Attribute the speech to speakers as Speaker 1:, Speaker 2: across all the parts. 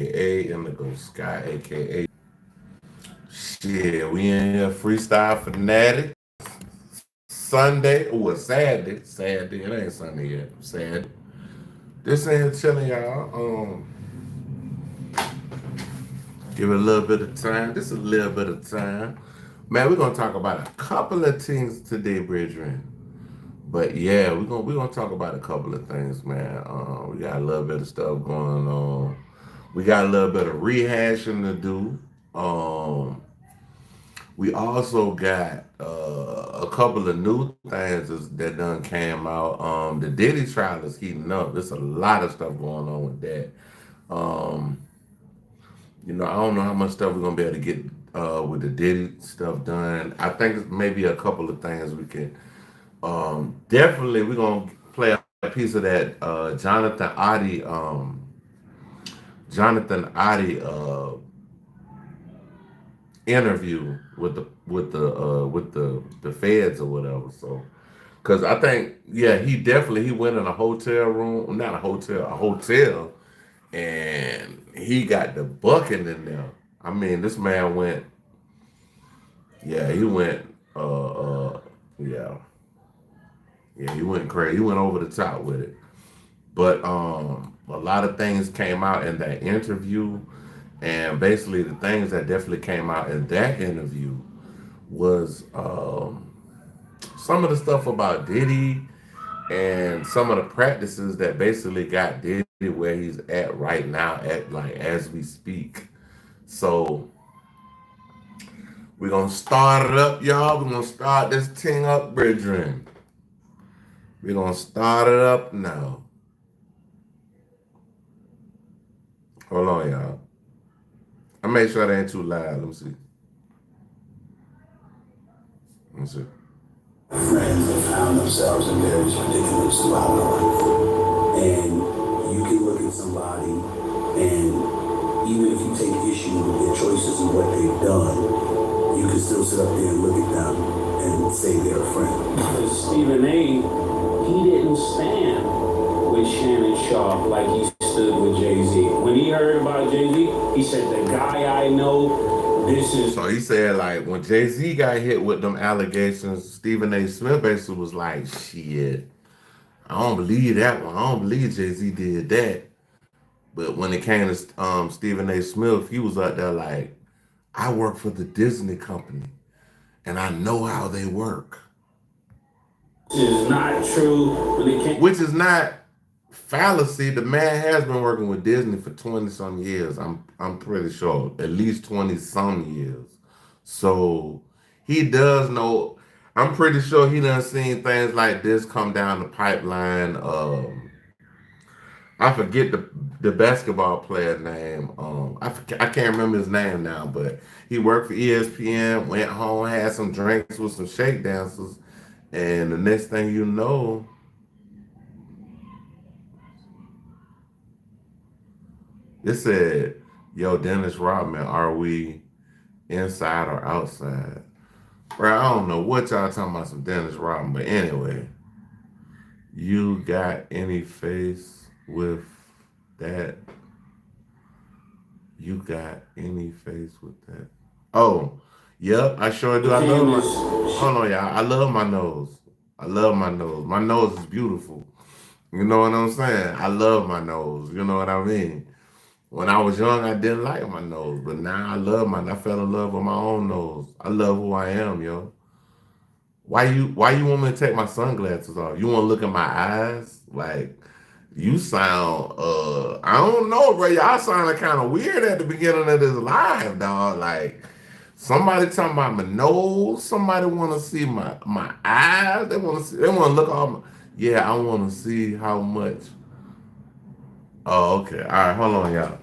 Speaker 1: Indigo Sky, aka shit. We in here freestyle fanatic. Sunday, or Saturday. Saturday, it ain't Sunday yet. Saturday. This ain't chilling, y'all. Give it a little bit of time. Just a little bit of time. Man, we're gonna talk about a couple of things today, brethren. But yeah, we're gonna talk about a couple of things, man. We got a little bit of stuff going on. We got a little bit of rehashing to do. We also got a couple of new things that done came out. The Diddy trial is heating up. There's a lot of stuff going on with that. Um, I don't know how much stuff we're gonna be able to get with the Diddy stuff done. I think maybe a couple of things we can. Definitely, we're gonna play a piece of that Jonathan Oddie interview with the feds or whatever. So, because I think he went in a hotel room, not a hotel, and he got the bucket in there. I mean, this man went, he went, yeah, he went crazy. He went over the top with it. But a lot of things came out in that interview, and basically the things that definitely came out in that interview was some of the stuff about Diddy and some of the practices that basically got Diddy where he's at right now, at like as we speak. So we're gonna start it up, y'all. We're gonna start this thing up, brethren. We're gonna start it up now. Hold on, y'all. I make sure that ain't too loud. Let me see. Let me see.
Speaker 2: Friends have found themselves in various predicaments throughout their life. And you can look at somebody, and even if you take issue with their choices and what they've done, you can still sit up there and look at them and say they're a friend.
Speaker 3: Because Stephen A., he didn't stand with Shannon Sharp like he stood with Jay-Z. When he heard about Jay-Z, he said, the guy I know, this is...
Speaker 1: So he said, like, when Jay-Z got hit with them allegations, Stephen A. Smith basically was like, shit, I don't believe that one. I don't believe Jay-Z did that. But when it came to Stephen A. Smith, he was out there like, I work for the Disney company, and I know how they work.
Speaker 3: Is not true. When it came...
Speaker 1: Which is not fallacy. The man has been working with Disney for 20 some years. I'm pretty sure. At least 20 some years. So he does know. I'm pretty sure he done seen things like this come down the pipeline. I forget the basketball player name. I can't remember his name now, but he worked for ESPN, went home, had some drinks with some shake dancers, and the next thing you know, it said, yo, Dennis Rodman, are we inside or outside? Bro, I don't know what y'all talking about some Dennis Rodman, but anyway, you got any face with that? You got any face with that? Oh, yep, I sure do. I love my, hold on, y'all. I love my nose. I love my nose. My nose is beautiful. You know what I'm saying? I love my nose. You know what I mean? When I was young, I didn't like my nose, but now I fell in love with my own nose. I love who I am, yo. Why you want me to take my sunglasses off? You want to look at my eyes? Like, you sound I don't know, bro. Y'all sounded kind of weird at the beginning of this live, dog. Like, somebody talking about my nose, somebody want to see my eyes. They want to look all my, yeah, I want to see how much. Oh, okay. All right, hold on, y'all.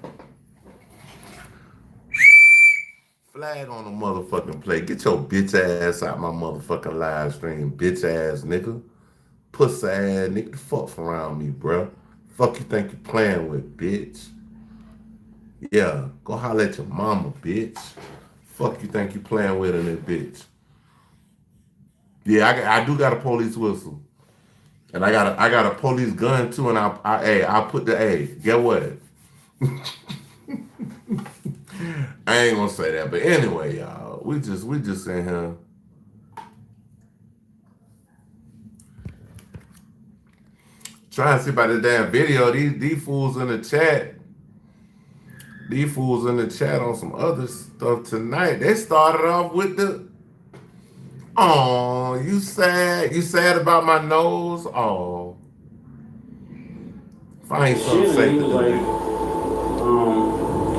Speaker 1: Flag on the motherfucking play. Get your bitch ass out my motherfucking live stream, bitch ass nigga. Pussy ass nigga. The fuck around me, bruh. Fuck you think you playing with, bitch. Yeah, go holler at your mama, bitch. Fuck you think you playing with in that bitch. Yeah, I do got a police whistle. And I got a police gun too, and I put the A. Get what? I ain't gonna say that, but anyway, y'all, we just in here. Trying to see about the damn video. These fools in the chat. These fools in the chat on some other stuff tonight. They started off with the, oh, you sad? You sad about my nose? Oh, find something
Speaker 3: Shit,
Speaker 1: safe
Speaker 3: he
Speaker 1: to
Speaker 3: was
Speaker 1: do.
Speaker 3: like,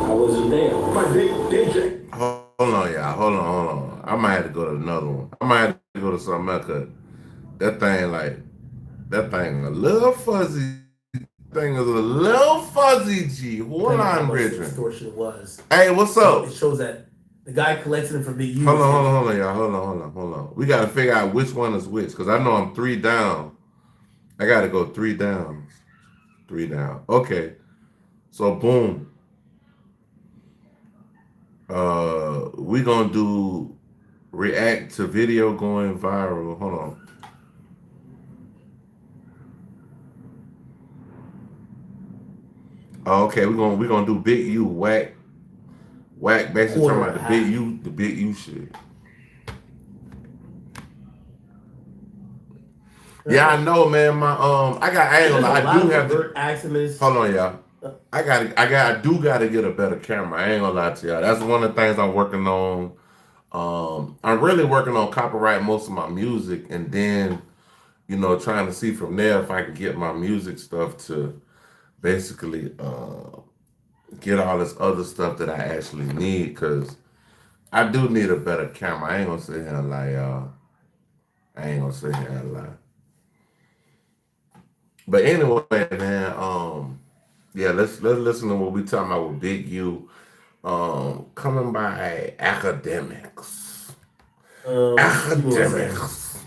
Speaker 3: I wasn't there.
Speaker 2: My DJ.
Speaker 1: Hold on, y'all. Hold on. I might have to go to another one. I might have to go to something else. 'Cause that thing a little fuzzy. Thing is a little fuzzy, G. Hold on, Bridget.
Speaker 2: Extortion was.
Speaker 1: Hey, what's up?
Speaker 2: It shows that the guy collected it from Big U.
Speaker 1: Hold on, y'all. Hold on. We got to figure out which one is which, because I know I'm 3 down. I got to go 3 down. 3 down. Okay. So, boom. We going to do react to video going viral. Hold on. Okay, we're gonna do Big U whack, basically talking about the Big U shit. Yeah, I know, man. My I do have to. Hold on, y'all. I do gotta get a better camera. I ain't gonna lie to y'all. That's one of the things I'm working on. I'm really working on copyright most of my music, and then trying to see from there if I can get my music stuff to basically get all this other stuff that I actually need, because I do need a better camera. I ain't gonna sit here and lie, y'all. I ain't gonna sit here and lie. But anyway, man, yeah, let's listen to what we talking about with Big U. Coming by academics. Academics.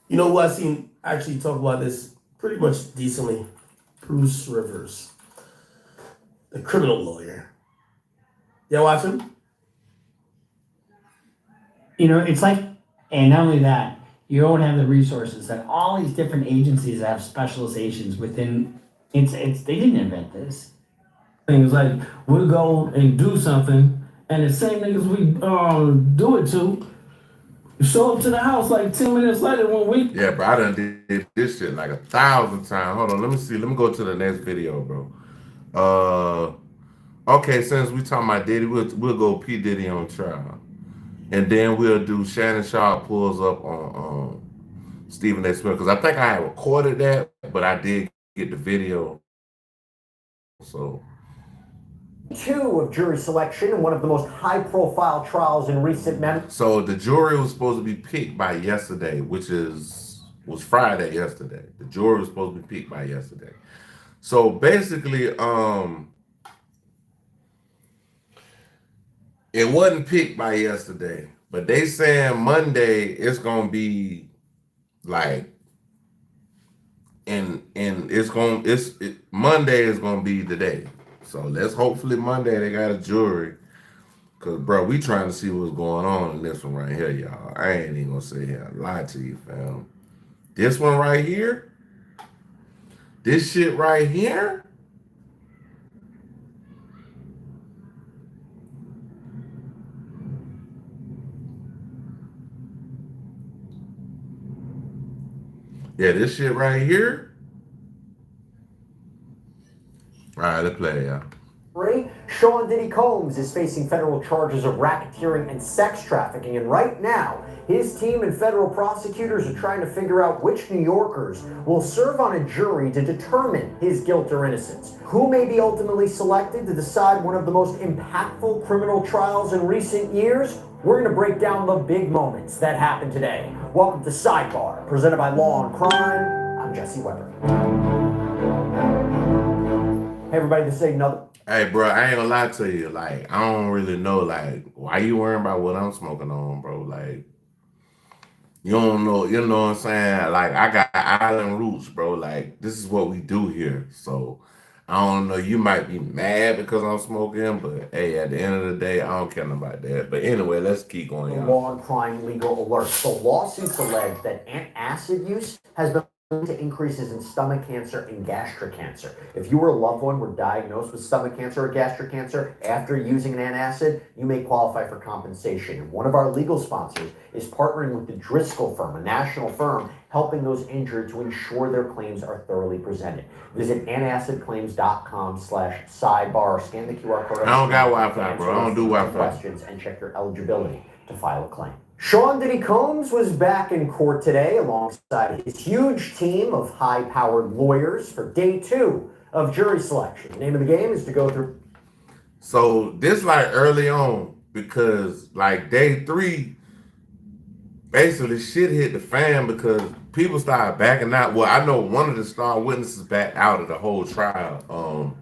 Speaker 2: You know who I seen actually talk about this pretty much decently? Bruce Rivers, the criminal lawyer. Y'all watch him?
Speaker 4: It's like, and not only that, you don't have the resources that all these different agencies have specializations within. They didn't invent this.
Speaker 3: Things like we'll go and do something, and the same niggas we do it to show up to the house like 10 minutes later when we.
Speaker 1: Yeah, bro, I done did this shit like 1,000 times. Hold on, let me see. Let me go to the next video, bro. Okay, since we talking about Diddy, we'll go P. Diddy on trial. And then we'll do Shannon Sharp pulls up on Stephen A. Smith, because I think I had recorded that, but I did get the video. So
Speaker 5: 2 of jury selection in one of the most high-profile trials in recent memory.
Speaker 1: So the jury was supposed to be picked by yesterday, which was Friday yesterday. The jury was supposed to be picked by yesterday. So basically, it wasn't picked by yesterday, but they saying Monday it's gonna be like, and Monday is gonna be the day. So let's hopefully Monday they got a jury, cause bro, we trying to see what's going on in this one right here, y'all. I ain't even gonna sit here and lie to you, fam. This one right here, this shit right here. Yeah, this shit right here. All right, let's play it, y'all.
Speaker 5: Sean Diddy Combs is facing federal charges of racketeering and sex trafficking, and right now, his team and federal prosecutors are trying to figure out which New Yorkers will serve on a jury to determine his guilt or innocence. Who may be ultimately selected to decide one of the most impactful criminal trials in recent years? We're going to break down the big moments that happened today. Welcome to Sidebar, presented by Law and Crime. I'm Jesse Weber. Hey everybody, this is another.
Speaker 1: Hey, bro, I ain't gonna lie to you. Like, I don't really know, like, why you worrying about what I'm smoking on, bro? Like, you don't know, you know what I'm saying? Like, I got island roots, bro. Like, this is what we do here. So, I don't know, you might be mad because I'm smoking, but hey, at the end of the day, I don't care about that. But anyway, let's keep going, y'all.
Speaker 5: Law and Crime legal alerts. The lawsuits allege that acid use has been to increases in stomach cancer and gastric cancer. If you or a loved one were diagnosed with stomach cancer or gastric cancer after using an antacid, you may qualify for compensation. And one of our legal sponsors is partnering with the Driscoll firm, a national firm, helping those injured to ensure their claims are thoroughly presented. Visit antacidclaims.com/sidebar. Scan the QR code.
Speaker 1: I don't got Wi-Fi, bro. I don't do Wi-Fi.
Speaker 5: Questions and check your eligibility to file a claim. Sean Diddy Combs was back in court today alongside his huge team of high-powered lawyers for day 2 of jury selection. The name of the game is to go through.
Speaker 1: So this like early on, because like day 3, basically shit hit the fan because people started backing out. Well, I know one of the star witnesses backed out of the whole trial.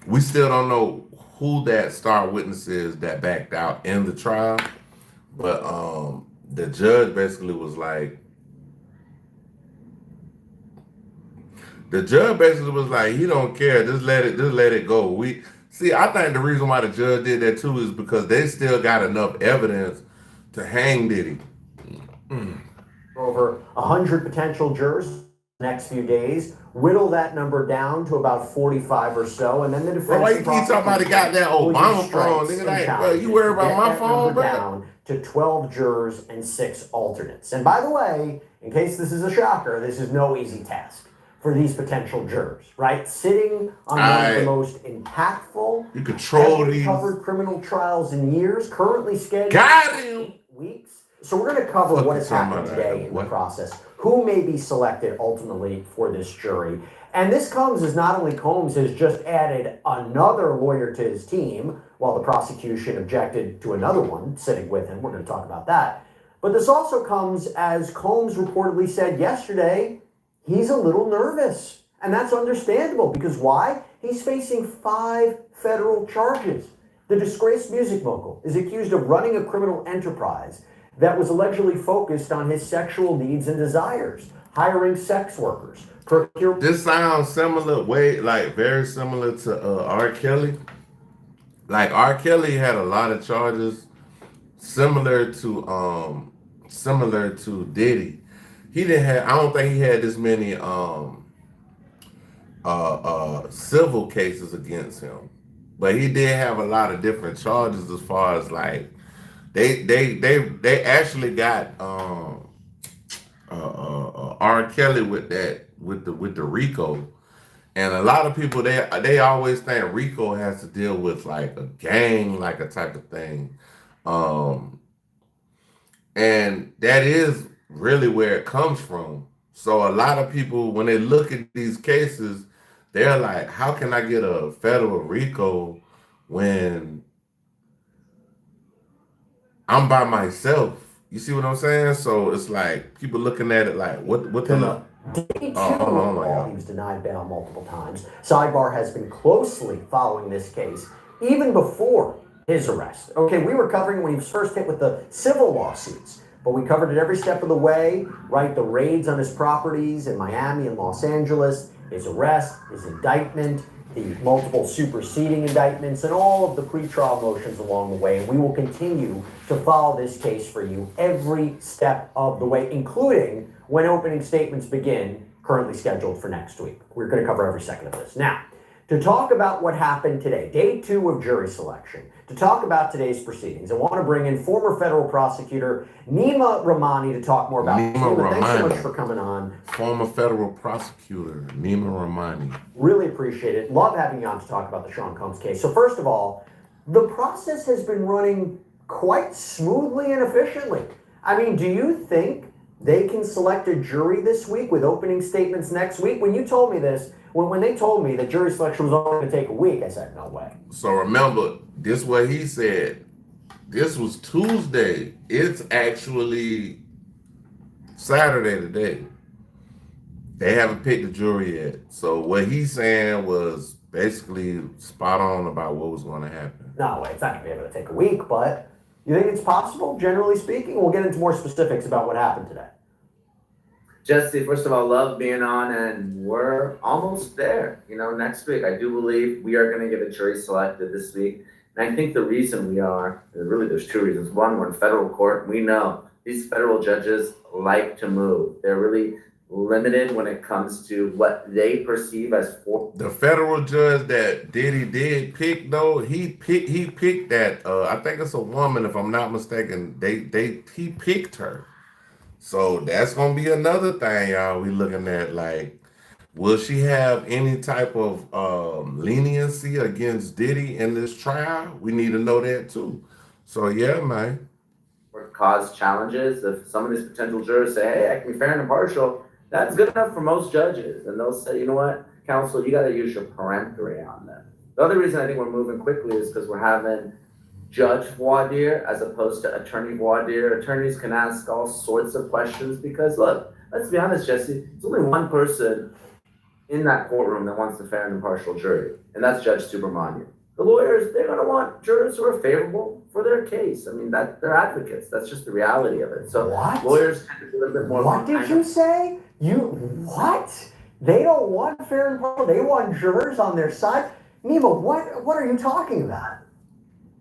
Speaker 1: We still don't know who that star witness is that backed out in the trial. But the judge basically was like, he don't care, just let it go. I think the reason why the judge did that too is because they still got enough evidence to hang Diddy.
Speaker 5: Over 100 potential jurors next few days, whittle that number down to about 45 or so, and then the defense.
Speaker 1: Bro, why you keep talking about the goddamn Obama phone? Nigga, like, bro, you worry about my phone, bro?
Speaker 5: Down to 12 jurors and 6 alternates. And by the way, in case this is a shocker, this is no easy task for these potential jurors, right? Sitting on one of the most impactful,
Speaker 1: you control these
Speaker 5: covered criminal trials in years, currently scheduled
Speaker 1: got
Speaker 5: for
Speaker 1: him
Speaker 5: 8 weeks. So we're going to cover what has happened today in the process, who may be selected ultimately for this jury. And this comes as not only Combs has just added another lawyer to his team, while the prosecution objected to another one sitting with him. We're going to talk about that. But this also comes as Combs reportedly said yesterday, he's a little nervous. And that's understandable, because why? He's facing 5 federal charges. The disgraced music mogul is accused of running a criminal enterprise that was allegedly focused on his sexual needs and desires, hiring sex workers.
Speaker 1: This sounds similar, very similar to R. Kelly. Like R. Kelly had a lot of charges similar to Diddy. He didn't have. I don't think he had this many civil cases against him, but he did have a lot of different charges as far as like. They actually got R. Kelly with the RICO, and a lot of people they always think RICO has to deal with like a gang, like a type of thing, and that is really where it comes from. So a lot of people, when they look at these cases, they're like, how can I get a federal RICO when I'm by myself? You see what I'm saying? So it's like people looking at it like, what the
Speaker 5: Day 2, while he was denied bail multiple times, Sidebar has been closely following this case even before his arrest. Okay, we were covering when he was first hit with the civil lawsuits, but we covered it every step of the way, right? The raids on his properties in Miami and Los Angeles, his arrest, his indictment, the multiple superseding indictments, and all of the pretrial motions along the way. And we will continue to follow this case for you every step of the way, including when opening statements begin, currently scheduled for next week. We're going to cover every second of this. Now, to talk about what happened today, day 2 of jury selection, to talk about today's proceedings, I want to bring in former federal prosecutor Nima Rahmani to talk more about this. Nima, thanks so much for coming on.
Speaker 1: Former federal prosecutor Nima Rahmani.
Speaker 5: Really appreciate it. Love having you on to talk about the Sean Combs case. So first of all, the process has been running quite smoothly and efficiently. I mean, do you think they can select a jury this week with opening statements next week? When you told me this, when they told me that jury selection was only going to take a week, I said, no way.
Speaker 1: So remember, this is what he said. This was Tuesday. It's actually Saturday today. They haven't picked a jury yet. So what he's saying was basically spot on about what was going to happen.
Speaker 5: No way, it's not going to be able to take a week, but you think it's possible, generally speaking? We'll get into more specifics about what happened today.
Speaker 6: Jesse, first of all, love being on, and we're almost there. Next week, I do believe we are going to get a jury selected this week. And I think the reason we are, there's 2 reasons. One, we're in federal court. We know these federal judges like to move. They're really limited when it comes to what they perceive as
Speaker 1: the federal judge that Diddy did pick though, he picked that I think it's a woman if I'm not mistaken. He picked her. So that's gonna be another thing, y'all. We looking at like, will she have any type of leniency against Diddy in this trial? We need to know that too. So yeah, man.
Speaker 6: or cause challenges. If some of these potential jurors say, hey, I can be fair and impartial, that's good enough for most judges. And they'll say, you know what, counsel, you got to use your peremptory on them. The other reason I think we're moving quickly is because we're having judge voir dire as opposed to attorney voir dire. Attorneys can ask all sorts of questions because, look, let's be honest, Jesse, there's only one person in that courtroom that wants a fair and impartial jury, and that's Judge Subramanian. The lawyers, they're going to want jurors who are favorable for their case. I mean, that they're advocates. That's just the reality of it. So
Speaker 5: What?
Speaker 6: lawyers tend to be a little bit more.
Speaker 5: What did you say? What? They don't want fair and impartial. They want jurors on their side. Nima, what are you talking about?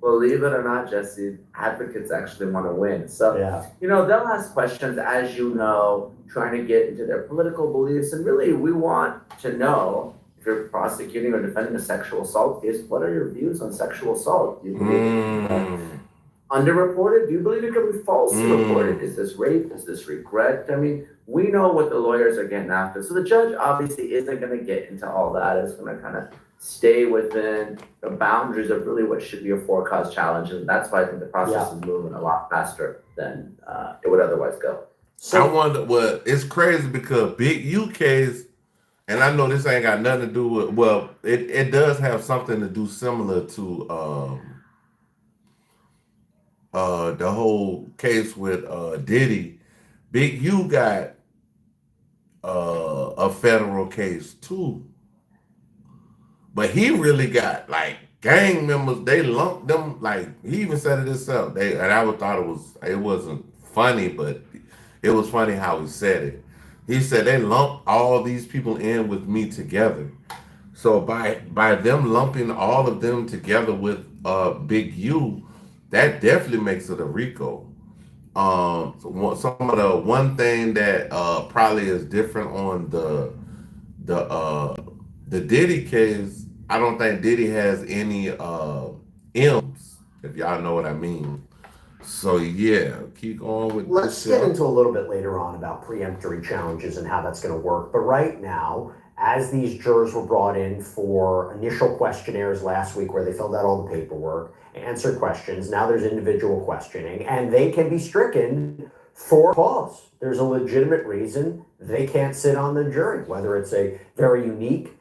Speaker 6: Believe it or not, Jesse, advocates actually want to win. So,
Speaker 5: Yeah.
Speaker 6: they'll ask questions, as you know, trying to get into their political beliefs. And really, we want to know if you're prosecuting or defending a sexual assault case, what are your views on sexual assault? Do you believe it's underreported? Do you believe it could be falsely reported? Is this rape? Is this regret? I mean, we know what the lawyers are getting after. So the judge obviously isn't going to get into all that. It's going to kind of stay within the boundaries of really what should be a four-cause challenge. And that's why I think the process is moving a lot faster than it would otherwise go.
Speaker 1: I wonder what it's crazy because Big U case, and I know this ain't got nothing to do with, well, it does have something to do similar to the whole case with Diddy. Big U got a federal case too. But he really got like gang members, they lumped them, like he even said it himself. And I would thought it wasn't funny, but it was funny how he said it. He said they lumped all these people in with me together. So by them lumping all of them together with Big U, that definitely makes it a RICO. Some of the one thing that probably is different on the Diddy case, I don't think Diddy has any M's, if y'all know what I mean. So yeah, keep going with
Speaker 5: Let's get into a little bit later on about preemptory challenges and how that's going to work. But right now, as these jurors were brought in for initial questionnaires last week where they filled out all the paperwork, answered questions, now there's individual questioning, and they can be stricken for cause. There's a legitimate reason they can't sit on the jury, whether it's a very unique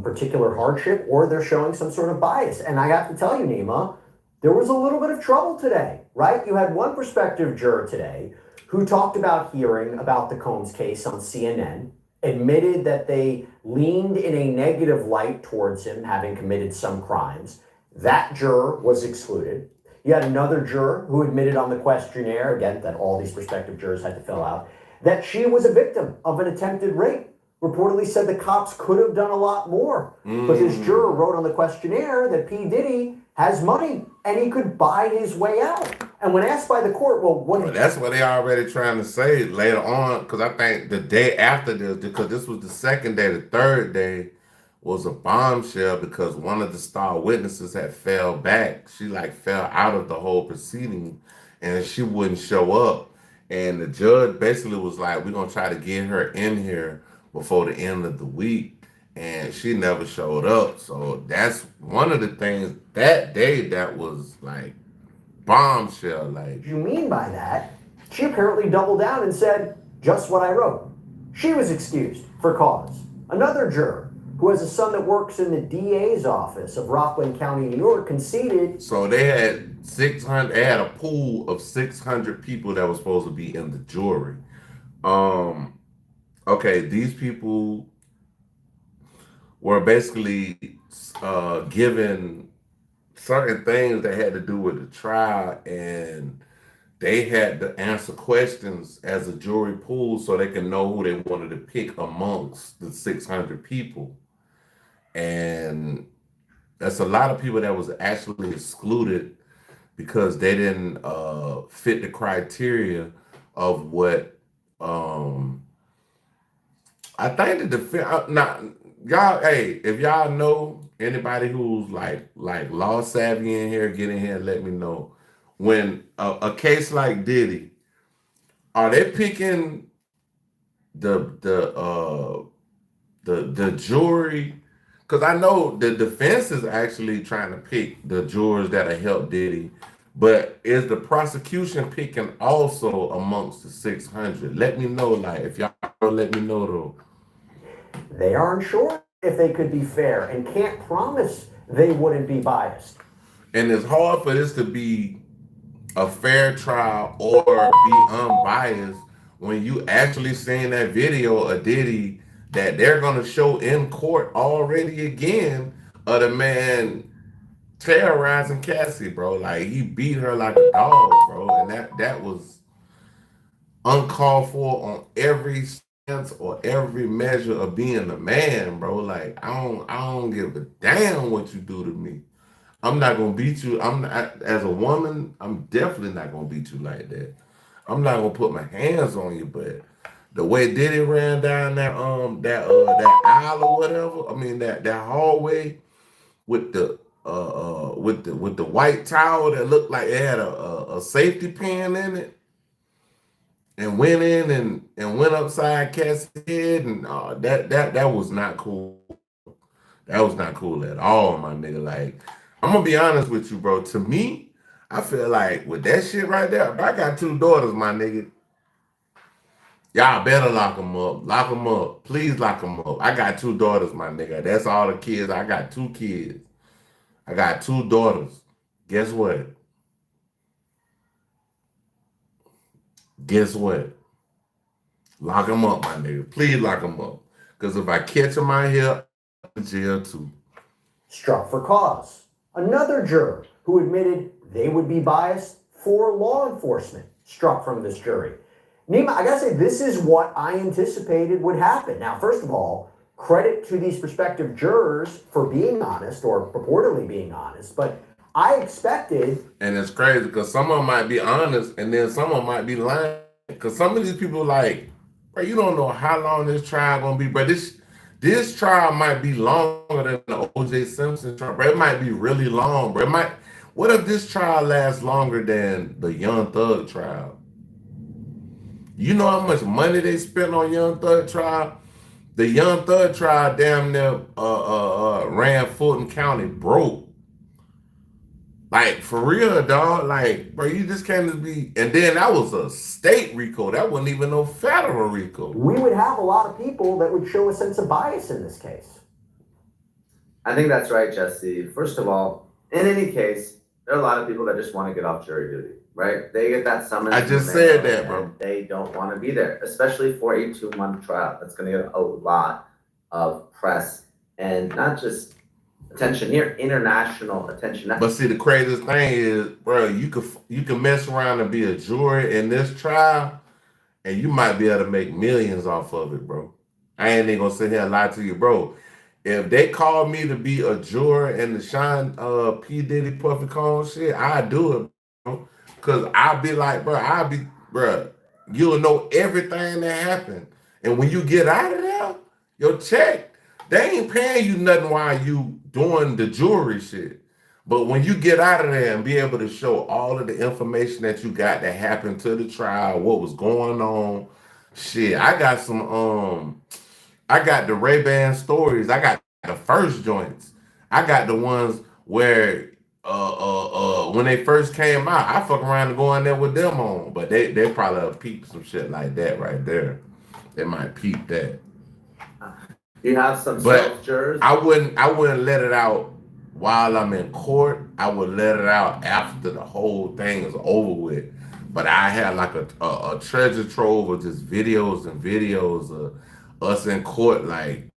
Speaker 5: particular hardship or they're showing some sort of bias. And I have to tell you, Nima, there was a little bit of trouble today, right? You had one prospective juror today who talked about hearing about the Combs case on CNN, admitted that they leaned in a negative light towards him having committed some crimes. That juror was excluded. You had another juror who admitted on the questionnaire, again, that all these prospective jurors had to fill out, that she was a victim of an attempted rape. Reportedly said the cops could have done a lot more. But this juror wrote on the questionnaire that P. Diddy has money and he could buy his way out. And when asked by the court, well,
Speaker 1: that's what they already trying to say later on, because I think the day after this, because this was the second day, the third day was a bombshell because one of the star witnesses had fell back. She fell out of the whole proceeding and she wouldn't show up. And the judge basically was like, we're going to try to get her in here before the end of the week, and she never showed up. So that's one of the things that day that was bombshell. What
Speaker 5: you mean by that? She apparently doubled down and said just what I wrote. She was excused for cause. Another juror who has a son that works in the DA's office of Rockland County, New York, conceded.
Speaker 1: So they had 600. They had a pool of 600 people that were supposed to be in the jury. Okay, these people were basically given certain things that had to do with the trial, and they had to answer questions as a jury pool so they can know who they wanted to pick amongst the 600 people. And that's a lot of people that was actually excluded because they didn't fit the criteria of what I think the defense. Not y'all. Hey, if y'all know anybody who's like law savvy in here, get in here and let me know. When a case like Diddy, are they picking the the uh the jury? Because I know the defense is actually trying to pick the jurors that'll help Diddy, but is the prosecution picking also amongst the 600? Let me know, like if y'all let me know though.
Speaker 5: They aren't sure if they could be fair and can't promise they wouldn't be biased.
Speaker 1: And it's hard for this to be a fair trial or be unbiased when you actually seen that video of Diddy that they're gonna show in court already again of the man terrorizing Cassie, bro. Like he beat her like a dog, bro. And that was uncalled for on every sense or every measure of being a man, bro. Like I don't give a damn what you do to me. I'm not gonna beat you. I'm not, as a woman, I'm definitely not gonna beat you like that. I'm not gonna put my hands on you, but the way Diddy ran down that aisle or whatever, I mean that hallway with the white towel that looked like it had a safety pin in it, and went in and went upside Cassie's head, and that was not cool. That was not cool at all, my nigga. Like, I'm gonna be honest with you, bro. To me, I feel like with that shit right there, if I got 2 daughters, my nigga, y'all better lock them up. Lock them up. Please lock them up. I got 2 daughters, my nigga. That's all the kids. I got 2 kids. I got 2 daughters. Guess what? Guess what? Lock them up, my nigga. Please lock them up. Because if I catch them out here, I'm in jail too.
Speaker 5: Struck for cause. Another juror who admitted they would be biased for law enforcement struck from this jury. Nima, I gotta say, this is what I anticipated would happen. Now, first of all, credit to these prospective jurors for being honest or purportedly being honest, but I expected.
Speaker 1: And it's crazy because some of them might be honest and then some of them might be lying. Because some of these people like, bro, you don't know how long this trial gonna be, but this trial might be longer than the O.J. Simpson trial, bro. It might be really long, bro. What if this trial lasts longer than the Young Thug trial? You know how much money they spent on Young Thug trial? The Young Thug trial damn near ran Fulton County broke. Like, for real, dog. Like, bro, you just can't just be. And then that was a state RICO. That wasn't even no federal RICO.
Speaker 5: We would have a lot of people that would show a sense of bias in this case.
Speaker 6: I think that's right, Jesse. First of all, in any case, there are a lot of people that just want to get off jury duty, right? They get that summons.
Speaker 1: I just said that, bro.
Speaker 6: They don't want to be there, especially for a 2-month trial. That's going to get a lot of press and not just attention here, international attention.
Speaker 1: But see, the craziest thing is, bro, you can mess around and be a juror in this trial, and you might be able to make millions off of it, bro. I ain't even gonna sit here and lie to you, bro. If they call me to be a juror in the Sean P. Diddy Puffy Cone shit, I do it, bro. Cause I'll be like, bro, you'll know everything that happened. And when you get out of there, your check, they ain't paying you nothing while you doing the jewelry shit. But when you get out of there and be able to show all of the information that you got that happened to the trial, what was going on, shit, I got the Ray-Ban stories. I got the first joints. I got the ones where when they first came out, I fuck around and go in there with them on. But they probably peep some shit like that right there. They might peep that.
Speaker 6: You have some self-jurors.
Speaker 1: I wouldn't let it out while I'm in court. I would let it out after the whole thing is over with. But I had like a treasure trove of just videos and videos of us in court. Like,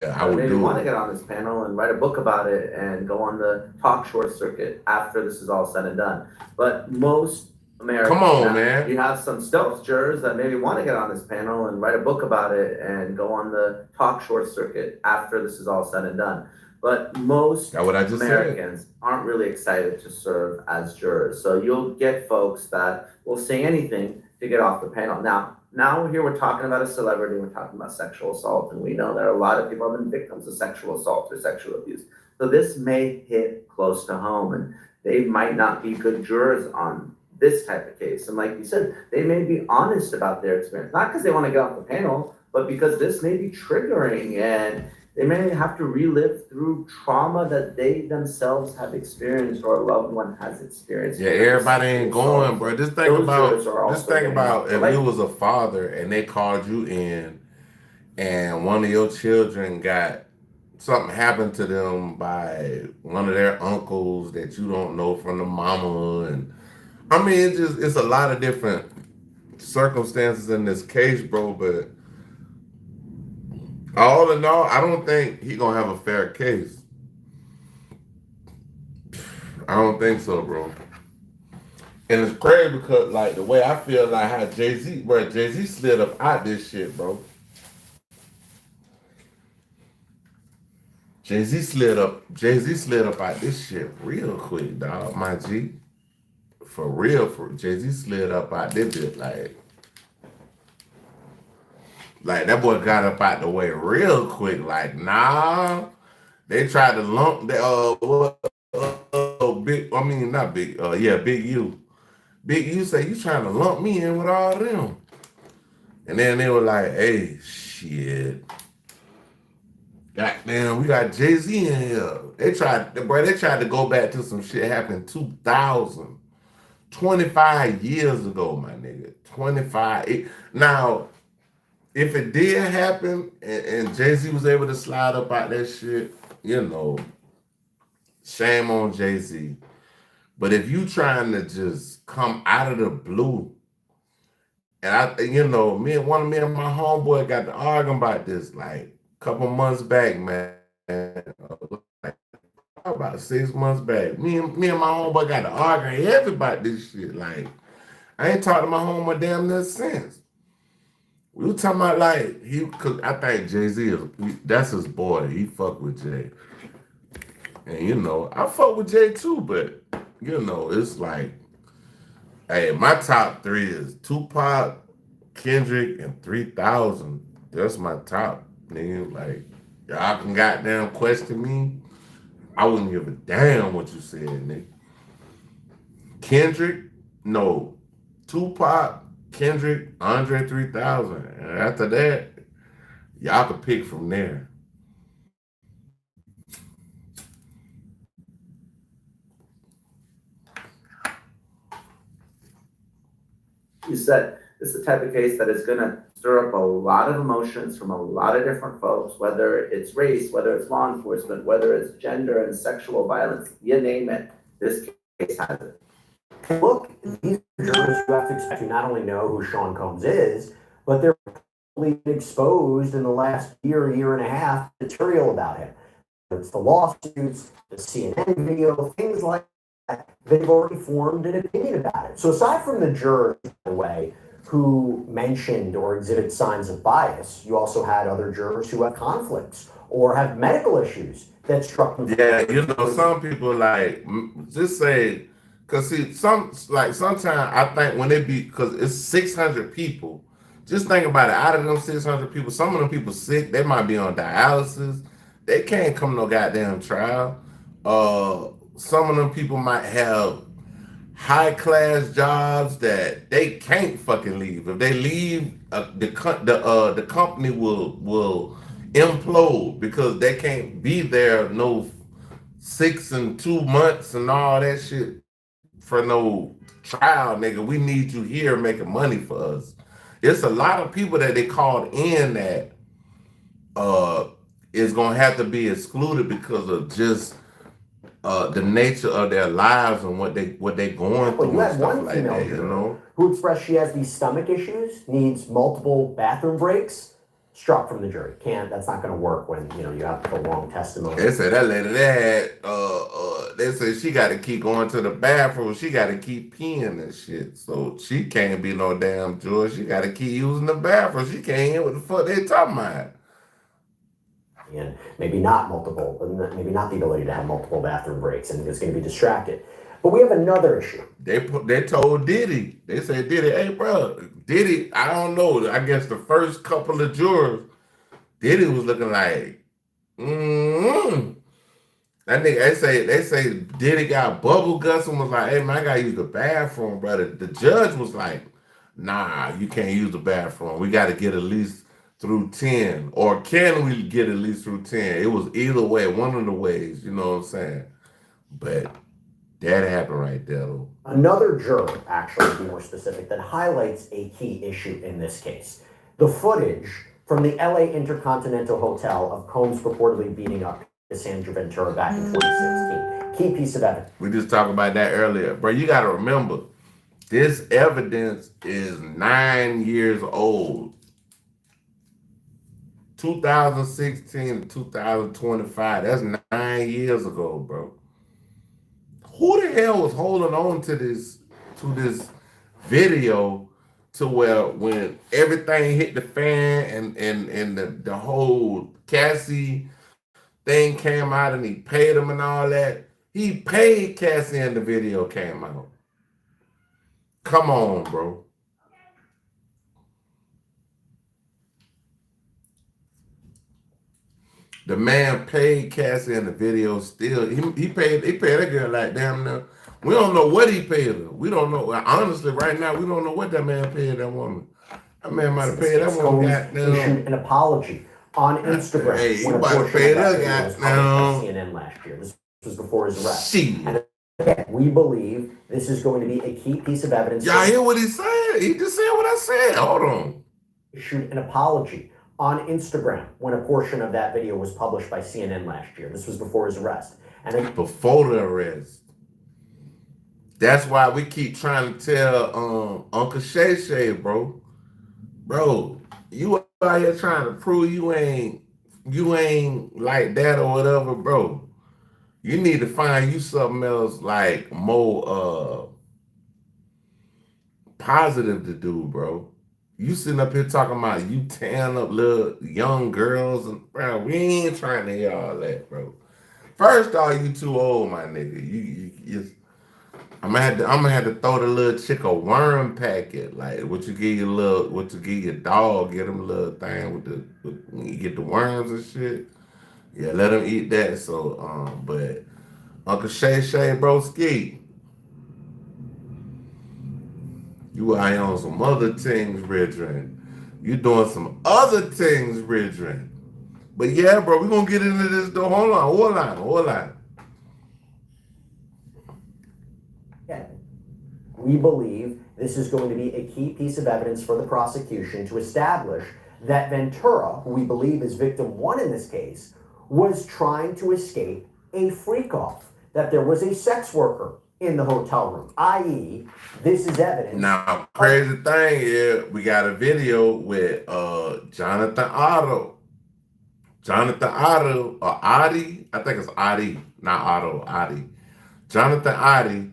Speaker 1: I would
Speaker 6: maybe
Speaker 1: do
Speaker 6: want to
Speaker 1: it.
Speaker 6: get on this panel and write a book about it and go on the talk show circuit after this is all said and done. But most Americans,
Speaker 1: Come on, man.
Speaker 6: You have some stealth jurors that maybe want to get on this panel and write a book about it and go on the talk show circuit after this is all said and done. But most Americans aren't really excited to serve as jurors. So you'll get folks that will say anything to get off the panel. Now, now here we're talking about a celebrity, we're talking about sexual assault, and we know that a lot of people have been victims of sexual assault or sexual abuse. So this may hit close to home, and they might not be good jurors on this type of case. And like you said, they may be honest about their experience, not because they want to get off the panel, but because this may be triggering, and they may have to relive through trauma that they themselves have experienced or a loved one has experienced.
Speaker 1: Yeah, everybody ain't going, bro. Just think about if you was a father and they called you in and one of your children got something happened to them by one of their uncles that you don't know from the mama. And I mean, it's a lot of different circumstances in this case, bro, but all in all, I don't think he gonna have a fair case. I don't think so, bro. And it's crazy because, like, the way I feel like how Jay-Z slid up out this shit, bro. Jay-Z slid up out this shit real quick, dog, my G. For real, Jay-Z slid up out this bit, like that boy got up out the way real quick. Like, nah, they tried to lump Big U. Big U say, you trying to lump me in with all them. And then they were like, hey, shit. Goddamn, we got Jay-Z in here. They tried to go back to some shit happened 2000. 25 years ago, my nigga. 25. Now, if it did happen and Jay-Z was able to slide up out that shit, you know, shame on Jay-Z. But if you trying to just come out of the blue, and me and my homeboy got to arguing about this like a couple months back, man. Like, about 6 months back. Me and my homeboy got to arguing heavy about this shit. Like, I ain't talked to my homeboy damn near since. We were talking about like cause I think Jay-Z that's his boy. He fuck with Jay. And I fuck with Jay too, but it's like, hey, my top 3 is Tupac, Kendrick, and 3000. That's my top, nigga. Like, y'all can goddamn question me. I wouldn't give a damn what you said, nigga. Kendrick, no. Tupac, Kendrick, Andre 3000. And after that, y'all can pick from there.
Speaker 6: You said it's the type of case that is going to stir up a lot of emotions from a lot of different folks, whether it's race, whether it's law enforcement, whether it's gender and sexual violence, you name it, this case has it.
Speaker 5: Look, these jurors who have to expect to not only know who Sean Combs is, but they're probably exposed in the last year and a half material about him. It's the lawsuits, the CNN video, things like that. They've already formed an opinion about it. So aside from the jurors, by the way, who mentioned or exhibit signs of bias, you also had other jurors who have conflicts or have medical issues that struck them.
Speaker 1: Yeah, some people like just say, because see, sometimes I think when because it's 600 people, just think about it. Out of them 600 people, some of them people sick, they might be on dialysis. They can't come to no goddamn trial. Some of them people might have high class jobs that they can't fucking leave. If they leave, the company will implode because they can't be there no 6 and 2 months and all that shit for no trial, nigga. We need you here making money for us. It's a lot of people that they called in that is gonna have to be excluded because of just the nature of their lives and what they going through.
Speaker 5: You had
Speaker 1: and stuff
Speaker 5: one
Speaker 1: like
Speaker 5: female
Speaker 1: that,
Speaker 5: juror who expressed she has these stomach issues, needs multiple bathroom breaks. Struck from the jury. That's not going to work when you have the long testimony.
Speaker 1: They said that lady they said she got to keep going to the bathroom. She got to keep peeing and shit. So she can't be no damn juror. She got to keep using the bathroom. She can't hear what the fuck they talking about.
Speaker 5: And maybe not the ability to have multiple bathroom breaks, and is going to be distracted. But we have another issue.
Speaker 1: They told Diddy. They said Diddy, hey bro, Diddy. I don't know. I guess the first couple of jurors, Diddy was looking like, That nigga, they say Diddy got bubble guts and was like, hey man, I gotta use the bathroom, brother. The judge was like, nah, you can't use the bathroom. We gotta get at least through 10. Or can we get at least through 10? It was either way, one of the ways, you know what I'm saying? But that happened right there though.
Speaker 5: Another juror, actually, to be more specific, that highlights a key issue in this case. The footage from the LA Intercontinental Hotel of Combs purportedly beating up Cassandra Ventura back in 2016. Key piece of evidence.
Speaker 1: We just talked about that earlier. Bro, you got to remember, this evidence is 9 years old. 2016 to 2025. That's 9 years ago, bro. Who the hell was holding on to this video to where when everything hit the fan and the whole Cassie thing came out and he paid him and all that. He paid Cassie and the video came out. Come on, bro. The man paid Cassie and the video still. He paid that girl like damn near. We don't know what he paid her. We don't know. Honestly, right now, we don't know what that man paid that woman. That man might have paid that woman
Speaker 5: issued an apology on Instagram.
Speaker 1: Hey, he might have paid that guy now.
Speaker 5: CNN last year. This was before his arrest.
Speaker 1: And
Speaker 5: again, we believe this is going to be a key piece of evidence.
Speaker 1: Y'all hear what he said? He just said what I said. Hold on.
Speaker 5: Issued an apology on Instagram when a portion of that video was published by CNN last year. This was before his arrest. And
Speaker 1: before the arrest. That's why we keep trying to tell Uncle Shay Shay, bro. Bro, you out here trying to prove you ain't like that or whatever, bro. You need to find you something else like more positive to do, bro. You sitting up here talking about you tearing up little young girls, and bro, we ain't trying to hear all that, bro. First off, you too old, my nigga. I'm gonna have to throw the little chick a worm packet, like what you give your dog, get him a little thing when you get the worms and shit. Yeah, let him eat that. So, but Uncle Shay Shay Broski, you out here on some other things, brethren. You doing some other things, brethren. But yeah, bro, we're gonna get into this though. Hold on.
Speaker 5: Yeah. We believe this is going to be a key piece of evidence for the prosecution to establish that Ventura, who we believe is victim one in this case, was trying to escape a freak-off, that there was a sex worker in the hotel room, i.e., this is evidence.
Speaker 1: Now, crazy thing is, we got a video with Jonathan Otto. Or Adi, I think it's Adi, not Otto, Adi. Jonathan Adi.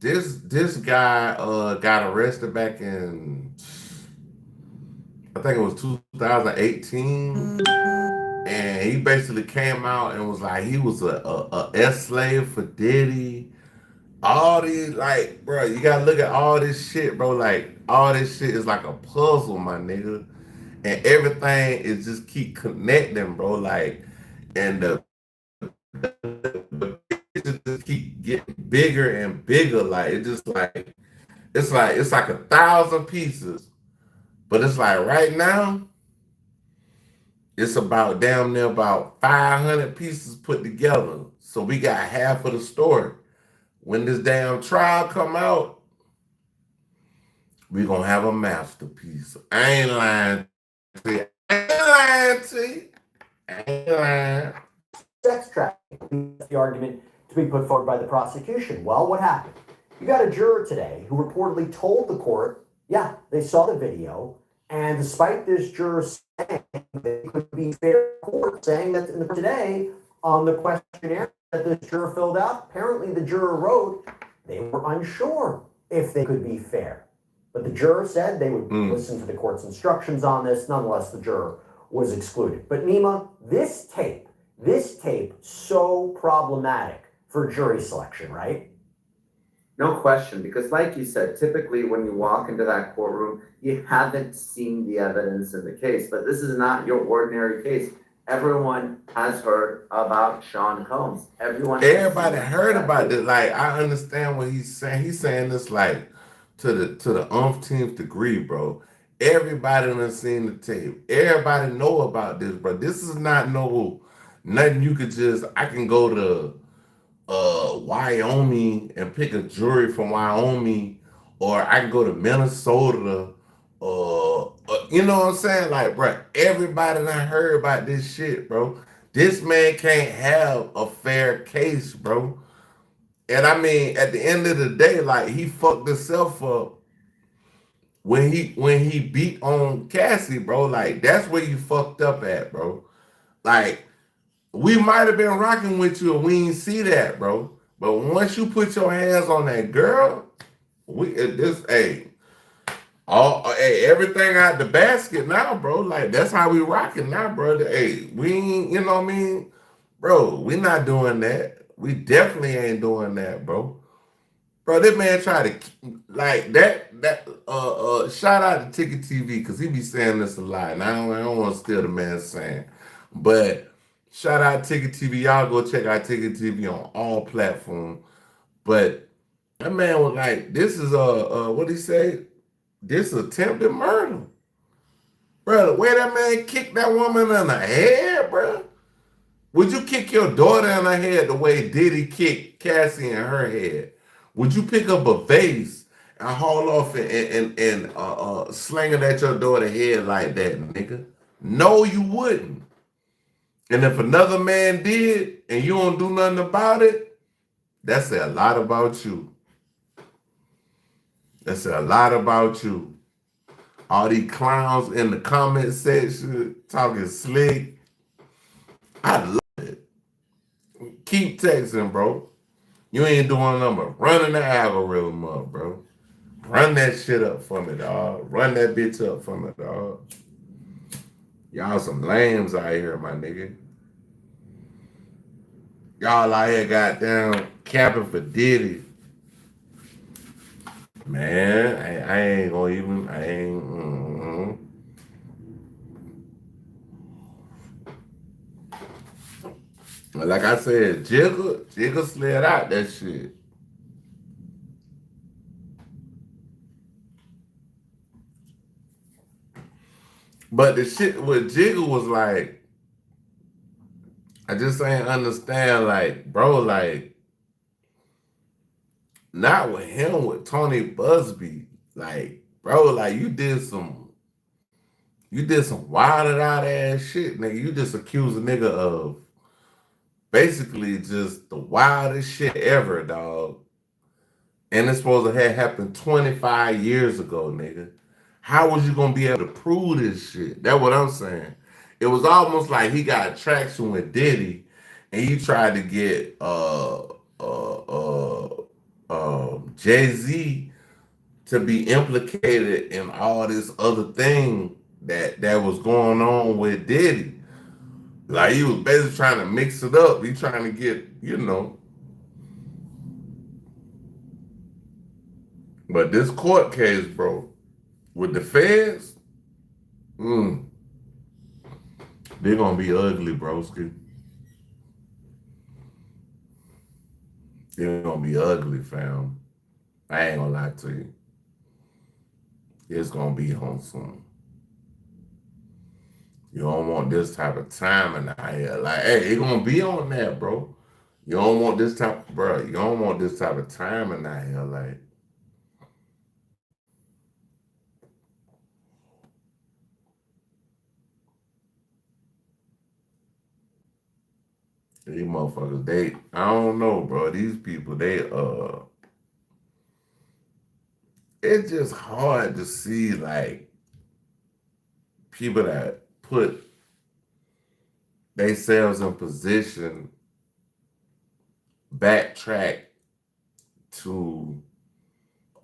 Speaker 1: This guy got arrested back in, I think it was 2018. And he basically came out and was like, he was a S-slave for Diddy. All these, like, bro, you gotta look at all this shit, bro. Like, all this shit is like a puzzle, my nigga. And everything is just keep connecting, bro. Like, and the just keep getting bigger and bigger. Like, it's like 1,000 pieces. But it's like right now, it's about damn near about 500 pieces put together. So we got half of the story. When this damn trial come out, we gonna have a masterpiece. I ain't lying to you. I ain't lying.
Speaker 5: Sex trafficking, the argument to be put forward by the prosecution. Well, what happened? You got a juror today who reportedly told the court, yeah, they saw the video, and despite this juror saying they could be fair court, saying that today on the questionnaire that this juror filled out, apparently the juror wrote they were unsure if they could be fair. But the juror said they would listen to the court's instructions on this. Nonetheless, the juror was excluded. But Nima, this tape, so problematic for jury selection, right?
Speaker 6: No question, because like you said, typically when you walk into that courtroom, you haven't seen the evidence in the case, but this is not your ordinary case. Everyone has heard about Sean Combs. Everyone has
Speaker 1: Everybody
Speaker 6: seen
Speaker 1: heard
Speaker 6: that
Speaker 1: about
Speaker 6: case.
Speaker 1: this. Like, I understand what he's saying. He's saying this like to the umpteenth degree, bro. Everybody done seen the tape. Everybody know about this, bro. This is not nothing you could just. I can go to Wyoming and pick a jury from Wyoming, or I can go to Minnesota, you know what I'm saying? Like, bro, everybody done heard about this shit, bro. This man can't have a fair case, bro. And I mean, at the end of the day, like he fucked himself up when he beat on Cassie, bro. Like that's where you fucked up at, bro. Like we might have been rocking with you and we ain't see that, bro. But once you put your hands on that girl, we this hey, hey, everything out the basket now, bro. Like that's how we rocking now, brother. Hey, we ain't, you know what I mean? Bro, we not doing that. We definitely ain't doing that, bro. Bro, this man tried to like shout out to Ticket TV because he be saying this a lot. And I don't want to steal the man's saying. But shout out Ticket TV. Y'all go check out Ticket TV on all platforms. But that man was like, this is what he say? This attempted murder. Bro, the way that man kicked that woman in the head, bro. Would you kick your daughter in her head the way Diddy kicked Cassie in her head? Would you pick up a vase and haul off and sling it at your daughter's head like that, nigga? No, you wouldn't. And if another man did and you don't do nothing about it, that say a lot about you. That say a lot about you. All these clowns in the comment section talking slick. I love it. Keep texting, bro. You ain't doing nothing but running the algorithm up, bro. Run that shit up for me, dog. Run that bitch up for me, dog. Y'all some lambs out here, my nigga. Y'all out here goddamn capping for Diddy. Man, I ain't gonna even, I ain't, Like I said, Jigga slid out that shit. But the shit with Jigga was like, I just ain't understand, like, bro, like, not with him, with Tony Busby. Like, bro, like you did some wilded out ass shit, nigga. You just accused a nigga of basically just the wildest shit ever, dog. And it's supposed to have happened 25 years ago, nigga. How was you gonna be able to prove this shit? That's what I'm saying. It was almost like he got traction with Diddy, and he tried to get Jay-Z to be implicated in all this other thing that was going on with Diddy. Like he was basically trying to mix it up. He trying to get, you know. But this court case, bro, with the feds, they're gonna be ugly, broski. They're gonna be ugly, fam. I ain't gonna lie to you. It's gonna be on soon. You don't want this type of timing out here. Like, hey, it gonna be on that, bro. You don't want this type, bro. You don't want this type of timing out here. Like, these motherfuckers, I don't know, bro. These people, it's just hard to see, like, people that put themselves in position backtrack to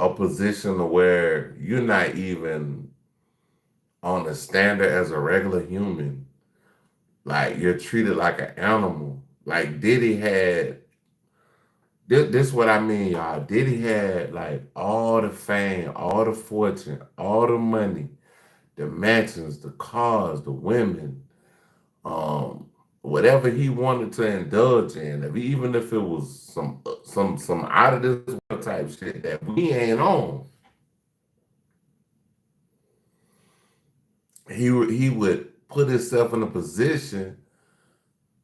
Speaker 1: a position where you're not even on a standard as a regular human. Like, you're treated like an animal. Like, Diddy had this what I mean, y'all. Diddy had like all the fame, all the fortune, all the money, the mansions, the cars, the women, um, whatever he wanted to indulge in, even if it was some out of this world type shit that we ain't on, he would put himself in a position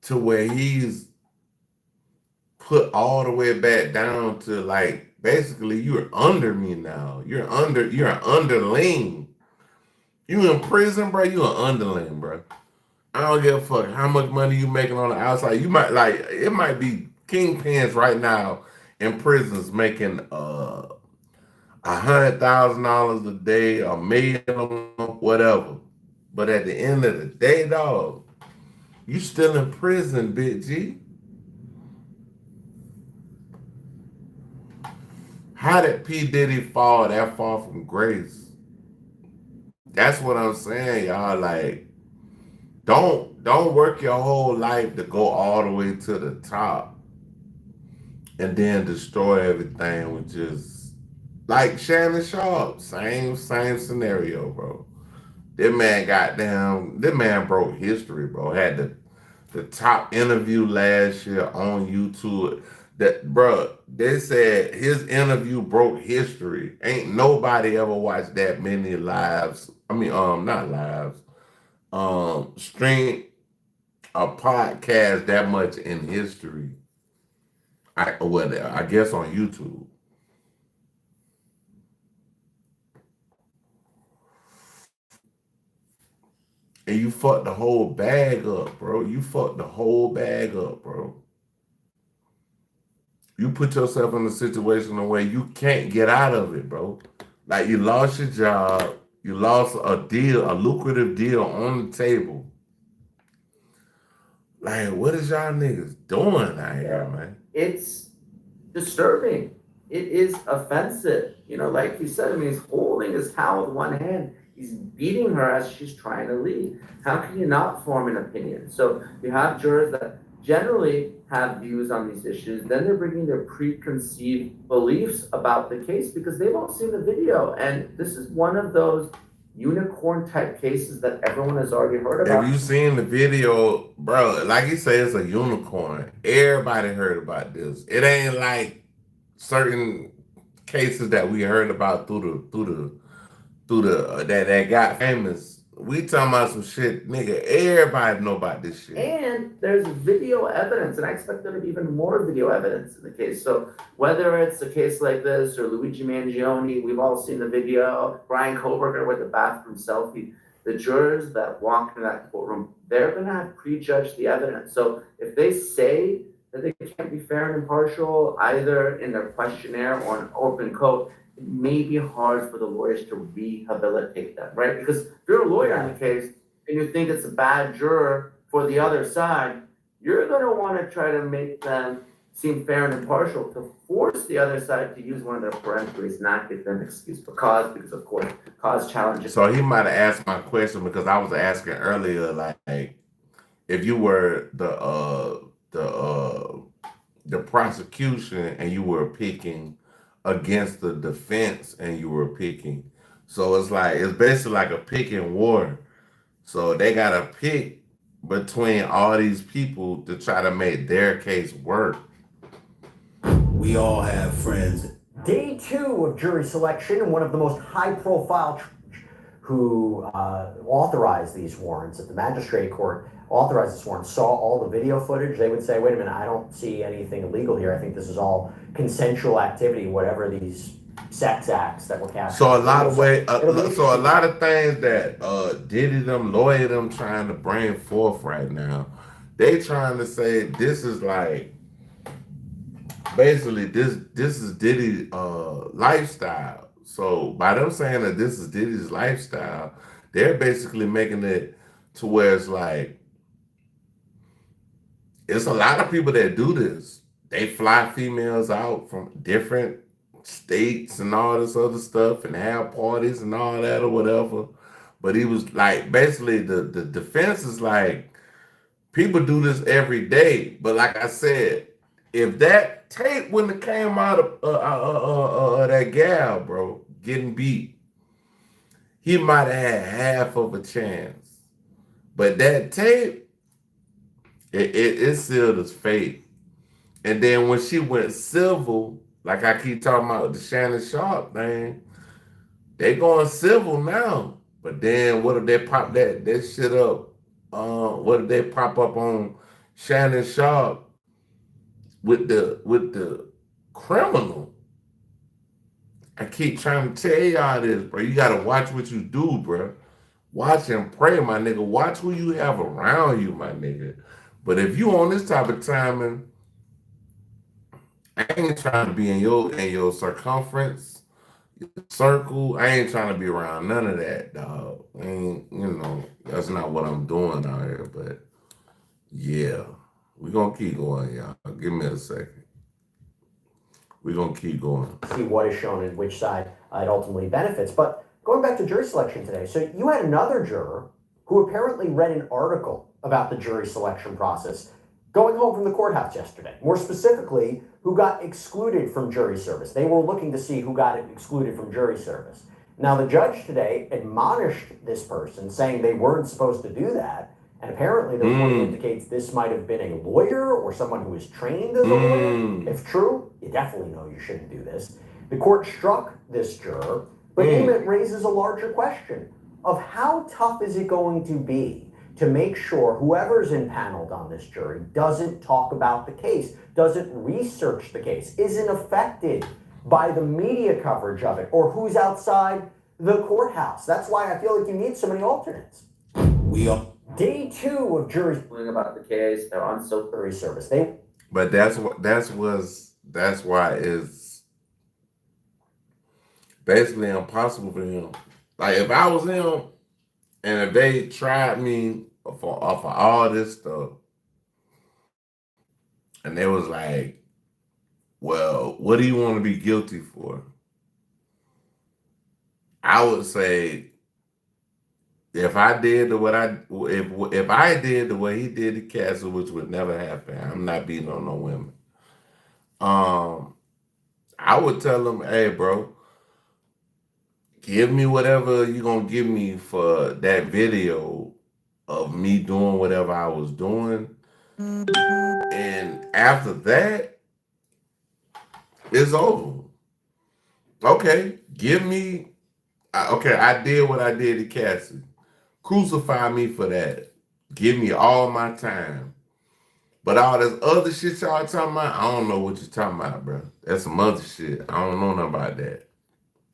Speaker 1: to where he's put all the way back down to like basically you're under me now. You're an underling. You in prison, bro. You an underling, bro. I don't give a fuck how much money you making on the outside. You might like it might be kingpins right now in prisons making $100,000 a day, $1 million, whatever. But at the end of the day, dog, you still in prison, Big G. How did P. Diddy fall that far from grace? That's what I'm saying, y'all. Like, don't work your whole life to go all the way to the top and then destroy everything with just like Shannon Sharp. Same scenario, bro. That man broke history, bro. Had the top interview last year on YouTube. That bro, they said his interview broke history. Ain't nobody ever watched that many lives. I mean, not lives. Stream a podcast that much in history. I guess on YouTube. And you fucked the whole bag up, bro. You fucked the whole bag up, bro. You put yourself in a situation where you can't get out of it, bro. Like you lost your job, you lost a lucrative deal on the table. Like, what is y'all niggas doing out here, man?
Speaker 6: It's disturbing. It is offensive. You know, like you said, I mean, he's holding his towel with one hand. He's beating her as she's trying to leave. How can you not form an opinion? So you have jurors that generally have views on these issues. Then they're bringing their preconceived beliefs about the case because they've all seen the video. And this is one of those unicorn type cases that everyone has already heard about.
Speaker 1: Have you seen the video, bro? Like he says, it's a unicorn. Everybody heard about this. It ain't like certain cases that we heard about through the that got famous. We talking about some shit, nigga. Everybody know about this shit.
Speaker 6: And there's video evidence, and I expect there to be even more video evidence in the case. So whether it's a case like this or Luigi Mangione, we've all seen the video. Brian Koberger with the bathroom selfie. The jurors that walk into that courtroom, they're going to have prejudged the evidence. So if they say that they can't be fair and impartial, either in their questionnaire or an open court, it may be hard for the lawyers to rehabilitate them, right? Because if you're a lawyer in the case and you think it's a bad juror for the other side, you're going to want to try to make them seem fair and impartial to force the other side to use one of their peremptories, not give them excuse for cause, because of course, cause challenges.
Speaker 1: So he might have asked my question because I was asking earlier, like if you were the prosecution and you were picking against the defense and you were picking. So it's basically like a picking war. So they got to pick between all these people to try to make their case work.
Speaker 2: We all have friends.
Speaker 5: Day 2 of jury selection, and one of the most high-profile who authorized these warrants at the magistrate court, authorized this warrant, saw all the video footage. They would say, wait a minute, I don't see anything illegal here. I think this is all consensual activity, whatever these sex acts that were cast.
Speaker 1: So a lot of things that Diddy them, lawyer them trying to bring forth right now, they trying to say this is like basically this is Diddy's lifestyle. So by them saying that this is Diddy's lifestyle, they're basically making it to where it's like it's a lot of people that do this. They fly females out from different states and all this other stuff and have parties and all that or whatever. But he was like, basically the defense is like, people do this every day. But like I said, if that tape wouldn't have came out of that gal, bro, getting beat, he might have had half of a chance. But that tape, it sealed his fate. And then when she went civil, like I keep talking about the Shannon Sharp thing, they going civil now. But then what if they pop that shit up? What if they pop up on Shannon Sharp with the criminal? I keep trying to tell y'all this, bro. You gotta watch what you do, bro. Watch and pray, my nigga. Watch who you have around you, my nigga. But if you on this type of timing, I ain't trying to be in your circumference, your circle. I ain't trying to be around none of that, dog. That's not what I'm doing out here. But yeah, we gonna keep going, y'all. Give me a second. We're going to keep going.
Speaker 5: See what is shown and which side it ultimately benefits. But going back to jury selection today, so you had another juror who apparently read an article about the jury selection process going home from the courthouse yesterday. More specifically, who got excluded from jury service. They were looking to see who got excluded from jury service. Now, the judge today admonished this person, saying they weren't supposed to do that. And apparently the report indicates this might have been a lawyer or someone who is trained as a lawyer. If true, you definitely know you shouldn't do this. The court struck this juror, but it raises a larger question of how tough is it going to be to make sure whoever's impaneled on this jury doesn't talk about the case, doesn't research the case, isn't affected by the media coverage of it, or who's outside the courthouse. That's why I feel like you need so many alternates. Day 2 of jury
Speaker 6: about the case, they're on jury service.
Speaker 1: But that's why it's basically impossible for him. Like if I was him, and if they tried me off of all this stuff, and they was like, "Well, what do you want to be guilty for?" I would say, if I did if I did the way he did to Castle, which would never happen, I'm not beating on no women. I would tell him, "Hey, bro, give me whatever you're gonna give me for that video of me doing whatever I was doing, and after that, it's over. Okay, I did what I did to Cassie. Crucify me for that. Give me all my time. But all this other shit y'all talking about, I don't know what you're talking about, bro. That's some other shit. I don't know nothing about that."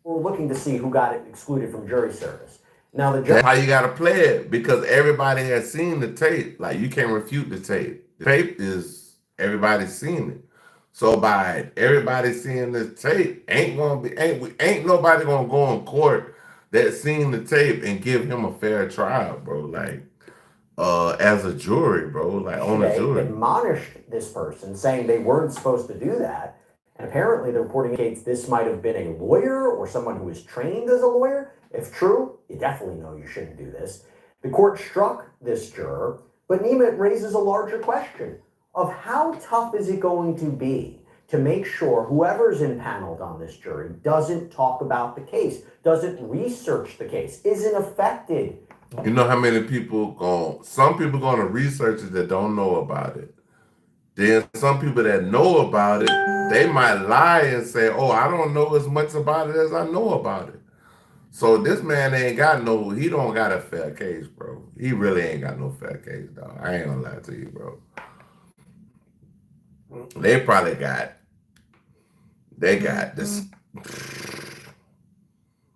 Speaker 5: We're looking to see who got excluded from jury service. Now the judge.
Speaker 1: That's how you gotta play it, because everybody has seen the tape. Like you can't refute the tape. The tape is everybody's seen it. So by everybody seeing this tape, ain't nobody gonna go in court that seen the tape and give him a fair trial, bro. Like as a jury, bro. Like on a jury.
Speaker 5: Admonished this person, saying they weren't supposed to do that. And apparently the report indicates this might have been a lawyer or someone who is trained as a lawyer. If true, you definitely know you shouldn't do this. The court struck this juror, but Nima raises a larger question of how tough is it going to be to make sure whoever's impaneled on this jury doesn't talk about the case, doesn't research the case, isn't affected.
Speaker 1: You know how many people some people gonna research it that don't know about it. Then some people that know about it, they might lie and say, "Oh, I don't know as much about it as I know about it." So this man he don't got a fair case, bro. He really ain't got no fair case, dog. I ain't gonna lie to you, bro. They got this.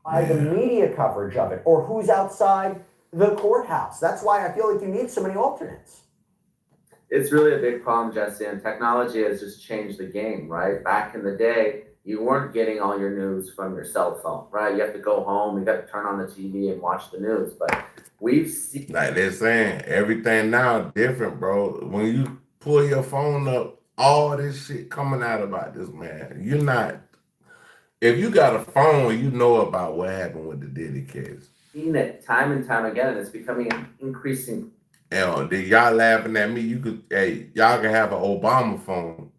Speaker 5: By the media coverage of it, or who's outside the courthouse. That's why I feel like you need so many alternates.
Speaker 6: It's really a big problem, Jesse, and technology has just changed the game, right? Back in the day, you weren't getting all your news from your cell phone, right? You have to go home, you got to turn on the TV and watch the news. But we've seen,
Speaker 1: like they're saying, everything now different, bro. When you pull your phone up, all this shit coming out about this man. If you got a phone, you know about what happened with the Diddy case.
Speaker 6: Seen it time and time again, and it's becoming an increasing.
Speaker 1: Y'all laughing at me. Y'all can have an Obama phone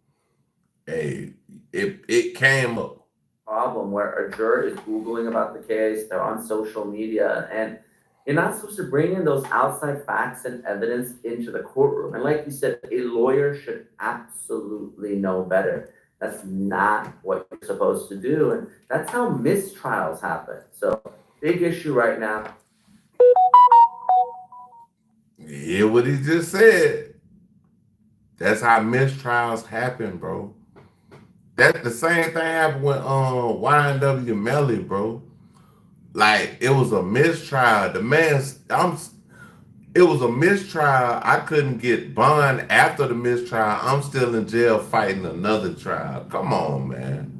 Speaker 1: hey, it came up.
Speaker 6: Problem where a juror is Googling about the case, they're on social media, and you're not supposed to bring in those outside facts and evidence into the courtroom. And like you said, a lawyer should absolutely know better. That's not what you're supposed to do. And that's how mistrials happen. So, big issue right now.
Speaker 1: Yeah, what he just said. That's how mistrials happen, bro. That's the same thing happened with YNW Melly, bro. Like it was a mistrial. It was a mistrial. I couldn't get bond after the mistrial. I'm still in jail fighting another trial. Come on, man.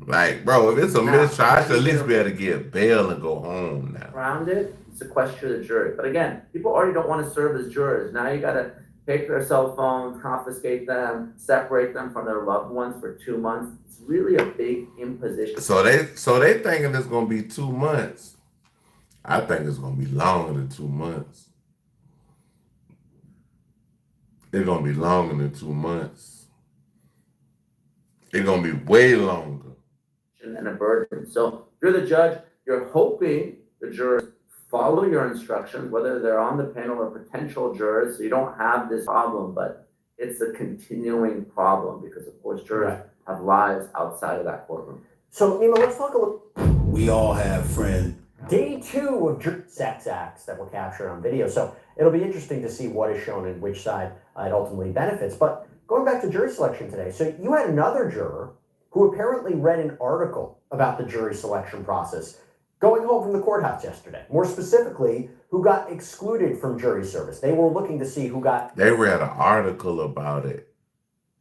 Speaker 1: Like, bro, if it's a mistrial, I should at least be able to get bail and go home now.
Speaker 6: Around it, it's a question of the jury. But again, people already don't want to serve as jurors. Now you got to take their cell phones, confiscate them, separate them from their loved ones for 2 months. It's really a big imposition.
Speaker 1: So they thinking it's gonna be 2 months. I think it's gonna be longer than 2 months. It's gonna be longer than 2 months. It's gonna be way longer.
Speaker 6: And a burden. So if you're the judge, you're hoping the jurors follow your instructions, whether they're on the panel or potential jurors, so you don't have this problem, but it's a continuing problem because, of course, jurors have lives outside of that courtroom.
Speaker 5: So, Nima, let's talk a little.
Speaker 2: We all have friends.
Speaker 5: Day 2 of sex acts that were captured on video. So it'll be interesting to see what is shown and which side it ultimately benefits. But going back to jury selection today, so you had another juror who apparently read an article about the jury selection process going home from the courthouse yesterday. More specifically, who got excluded from jury service. They were looking to see who got...
Speaker 1: They read an article about it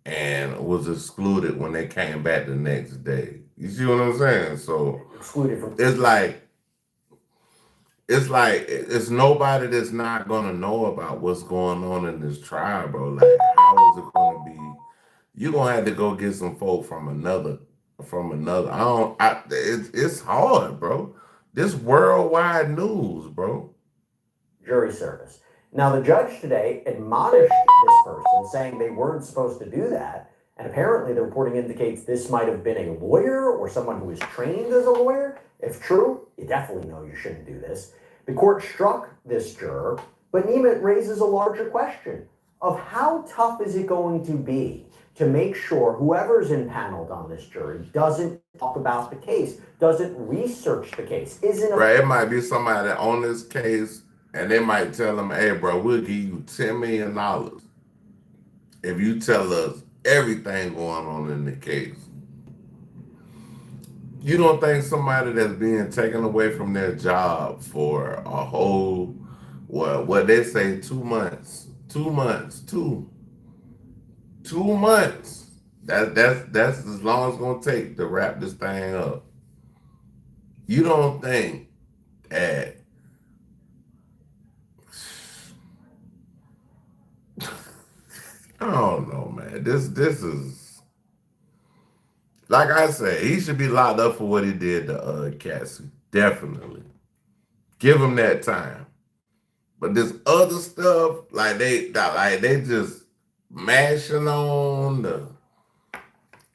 Speaker 1: and was excluded when they came back the next day. You see what I'm saying? So
Speaker 5: excluded from...
Speaker 1: It's nobody that's not gonna know about what's going on in this trial, bro. Like, how is it gonna be? You're gonna have to go get some folk from another. It's hard, bro. This worldwide news, bro.
Speaker 5: Jury service. Now, the judge today admonished this person, saying they weren't supposed to do that. And apparently the reporting indicates this might have been a lawyer or someone who is trained as a lawyer. If true, you definitely know you shouldn't do this. The court struck this juror, but Nima raises a larger question of how tough is it going to be to make sure whoever's impaneled on this jury doesn't talk about the case, doesn't research the case, isn't...
Speaker 1: Right, it might be somebody on this case, and they might tell them, hey, bro, we'll give you $10 million if you tell us everything going on in the case. You don't think somebody that's being taken away from their job for a whole, what they say, 2 months, 2 months, 2 months. That's as long as it's gonna take to wrap this thing up. You don't think that I don't know, man. This is, like I said, he should be locked up for what he did to Cassie. Definitely. Give him that time. But this other stuff, like they just mashing on the,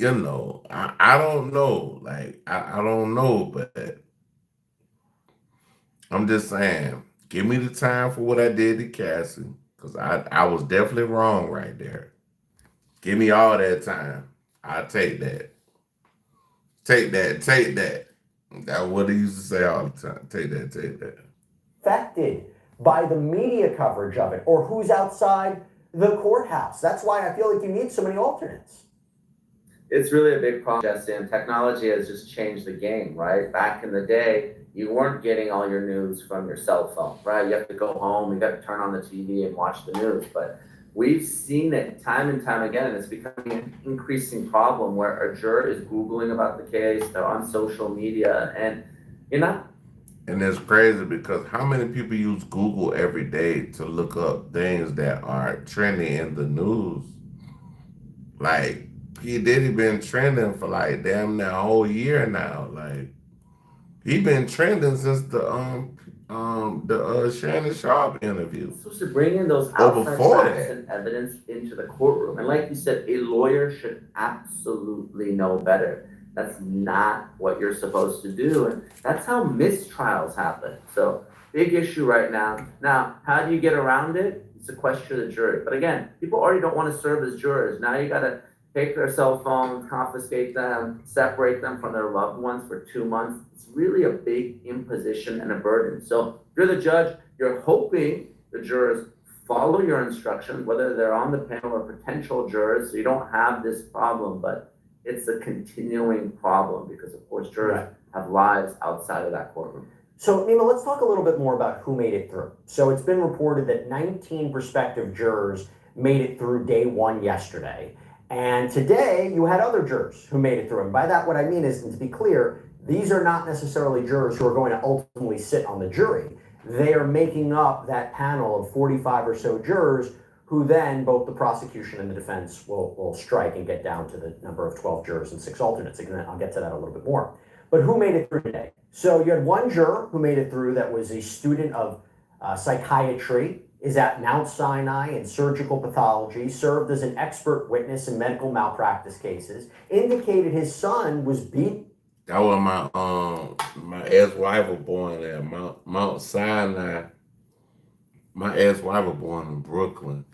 Speaker 1: I don't know. Like, I don't know, but I'm just saying, give me the time for what I did to Cassie. Because I was definitely wrong right there. Give me all that time. I'll take that. Take that. That's what he used to say all the time. Take that.
Speaker 5: Affected by the media coverage of it or who's outside the courthouse. That's why I feel like you need so many alternates.
Speaker 6: It's really a big problem, Jesse, and technology has just changed the game, right? Back in the day, you weren't getting all your news from your cell phone, right? You have to go home, you got to turn on the TV and watch the news. But we've seen it time and time again, and it's becoming an increasing problem where a juror is Googling about the case, they're on social media, and you're not.
Speaker 1: And it's crazy because how many people use Google every day to look up things that are trending in the news? Like, P. Diddy been trending for like damn near a whole year now. Like, he been trending since the the Shannon Sharp interview.
Speaker 6: Supposed to bring in those
Speaker 1: Or
Speaker 6: outside
Speaker 1: before
Speaker 6: facts
Speaker 1: that.
Speaker 6: and evidence into the courtroom. And like you said, a lawyer should absolutely know better. That's not what you're supposed to do. And that's how mistrials happen. So big issue right now. Now, how do you get around it? It's a question of the jury. But again, people already don't want to serve as jurors. Now you got to take their cell phones, confiscate them, separate them from their loved ones for 2 months. It's really a big imposition and a burden. So if you're the judge, you're hoping the jurors follow your instructions, whether they're on the panel or potential jurors, so you don't have this problem. But it's a continuing problem because, of course, jurors have lives outside of that courtroom.
Speaker 5: So, Nima, let's talk a little bit more about who made it through. So it's been reported that 19 prospective jurors made it through day one yesterday. And today, you had other jurors who made it through. And by that, what I mean is, and to be clear, these are not necessarily jurors who are going to ultimately sit on the jury. They are making up that panel of 45 or so jurors who then both the prosecution and the defense will strike and get down to the number of 12 jurors and 6 alternates. Again, I'll get to that a little bit more. But who made it through today? So you had one juror who made it through that was a student of psychiatry, is at Mount Sinai in surgical pathology, served as an expert witness in medical malpractice cases, indicated his son was beat.
Speaker 1: That was my ex-wife was born at Mount Sinai. My ex-wife was born in Brooklyn.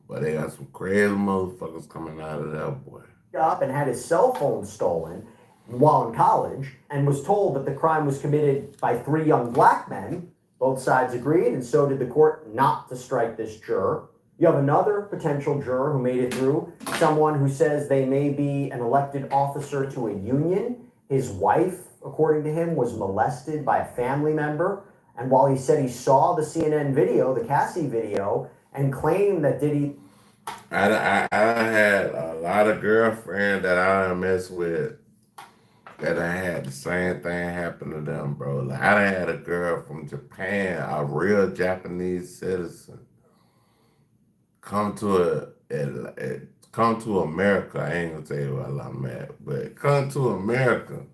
Speaker 1: But they got some crazy motherfuckers coming out of that, boy.
Speaker 5: Up and had his cell phone stolen while in college, and was told that the crime was committed by 3 young black men. Both sides agreed, and so did the court, not to strike this juror. You have another potential juror who made it through, someone who says they may be an elected officer to a union. His wife, according to him, was molested by a family member. And while he said he saw the CNN video, the Cassie video, and claimed that
Speaker 1: I had a lot of girlfriends that I done messed with that I had the same thing happen to them, bro. Like, I done had a girl from Japan, a real Japanese citizen, come to America. I ain't gonna tell you where I'm at, but come to America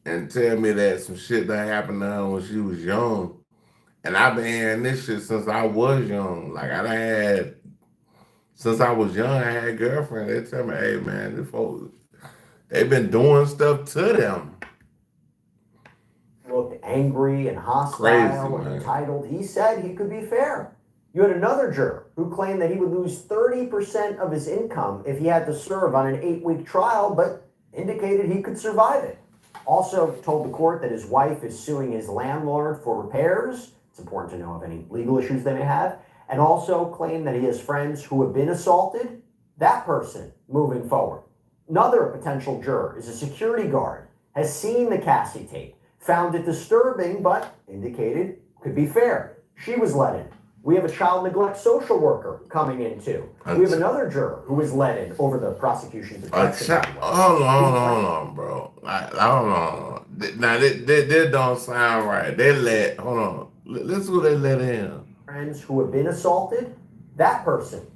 Speaker 1: and tell me that some shit that happened to her when she was young. And I've been hearing this shit since I was young. Like, since I was young, I had girlfriends. They tell me, hey, man, these folks, they've been doing stuff to them.
Speaker 5: Looked angry and hostile
Speaker 1: Crazy,
Speaker 5: and entitled. He said he could be fair. You had another juror who claimed that he would lose 30% of his income if he had to serve on an 8-week trial, but indicated he could survive it. Also told the court that his wife is suing his landlord for repairs. It's important to know of any legal issues they may have. And also claimed that he has friends who have been assaulted. That person moving forward. Another potential juror is a security guard, has seen the Cassie tape, found it disturbing, but indicated could be fair. She was let in. We have a child neglect social worker coming in too. We have another juror who was let in over the prosecution's objection.
Speaker 1: Hold on, bro. Hold on. Now, this don't sound right. Hold on. Listen who they let in.
Speaker 5: Friends who have been assaulted, that person.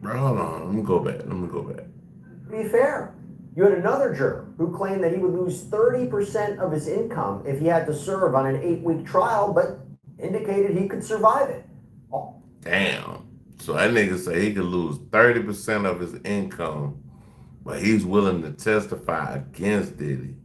Speaker 1: Bro, hold on. Let me go back.
Speaker 5: To be fair, you had another juror who claimed that he would lose 30% of his income if he had to serve on an 8-week trial, but indicated he could survive it.
Speaker 1: Damn. So that nigga say he could lose 30% of his income, but he's willing to testify against Diddy.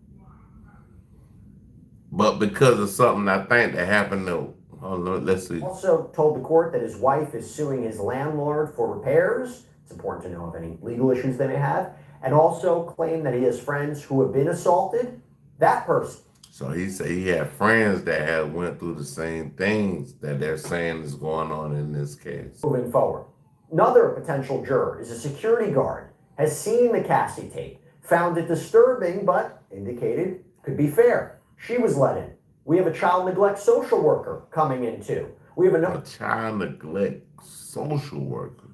Speaker 1: But because of something I think that happened to, let's see.
Speaker 5: Also told the court that his wife is suing his landlord for repairs. It's important to know of any legal issues they may have. And also claimed that he has friends who have been assaulted. That person.
Speaker 1: So he said he had friends that had went through the same things that they're saying is going on in this case.
Speaker 5: Moving forward. Another potential juror is a security guard, has seen the Cassie tape, found it disturbing, but indicated could be fair. She was let in. We have a child neglect social worker coming in too. We have a
Speaker 1: child neglect social worker.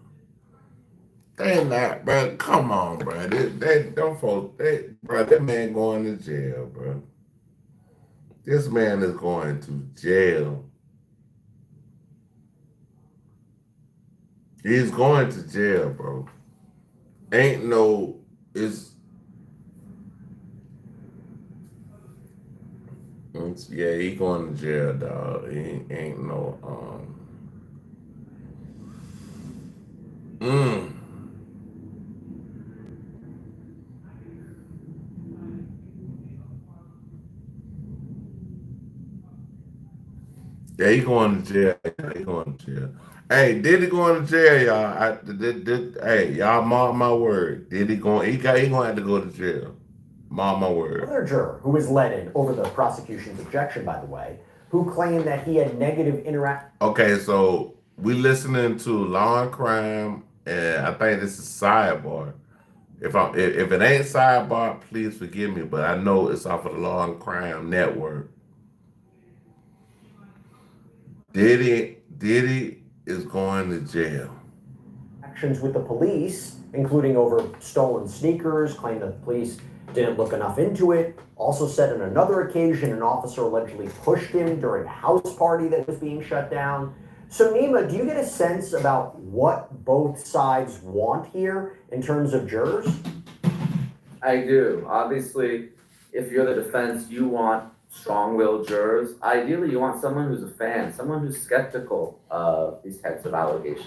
Speaker 1: They not, bro. Come on, bro. Them folks, bro, that man going to jail, bro. This man is going to jail. He's going to jail, bro. Ain't no, it's, Yeah, he going to jail, dog. He ain't no mm. Yeah, he going to jail. Yeah, he going to jail. Hey, did he going to jail, y'all? Hey, y'all mark my word. Did he going? He gonna have to go to jail. Mark my word.
Speaker 5: Another juror who was let in over the prosecution's objection, by the way, who claimed that he had negative interaction.
Speaker 1: Okay, so we listening to Law and Crime, and I think this is Sidebar. If it ain't Sidebar, please forgive me, but I know it's off of the Law and Crime Network. Diddy is going to jail.
Speaker 5: Actions with the police, including over stolen sneakers, claimed that the police didn't look enough into it. Also said on another occasion, an officer allegedly pushed him during a house party that was being shut down. So Nima, do you get a sense about what both sides want here in terms of jurors?
Speaker 6: I do. Obviously, if you're the defense, you want strong-willed jurors. Ideally, you want someone who's a fan, someone who's skeptical of these types of allegations.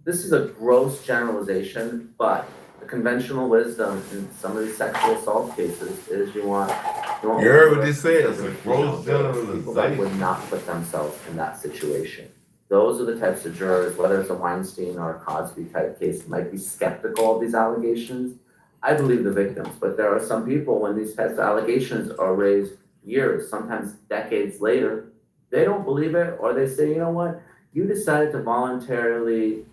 Speaker 6: This is a gross generalization, but the conventional wisdom in some of these sexual assault cases is you want
Speaker 1: You heard what they said, it's a gross
Speaker 6: people that
Speaker 1: generalization.
Speaker 6: would not put themselves in that situation. Those are the types of jurors, whether it's a Weinstein or a Cosby type case, might be skeptical of these allegations. I believe the victims, but there are some people when these types of allegations are raised years, sometimes decades later, they don't believe it, or they say, you know what, you decided to voluntarily,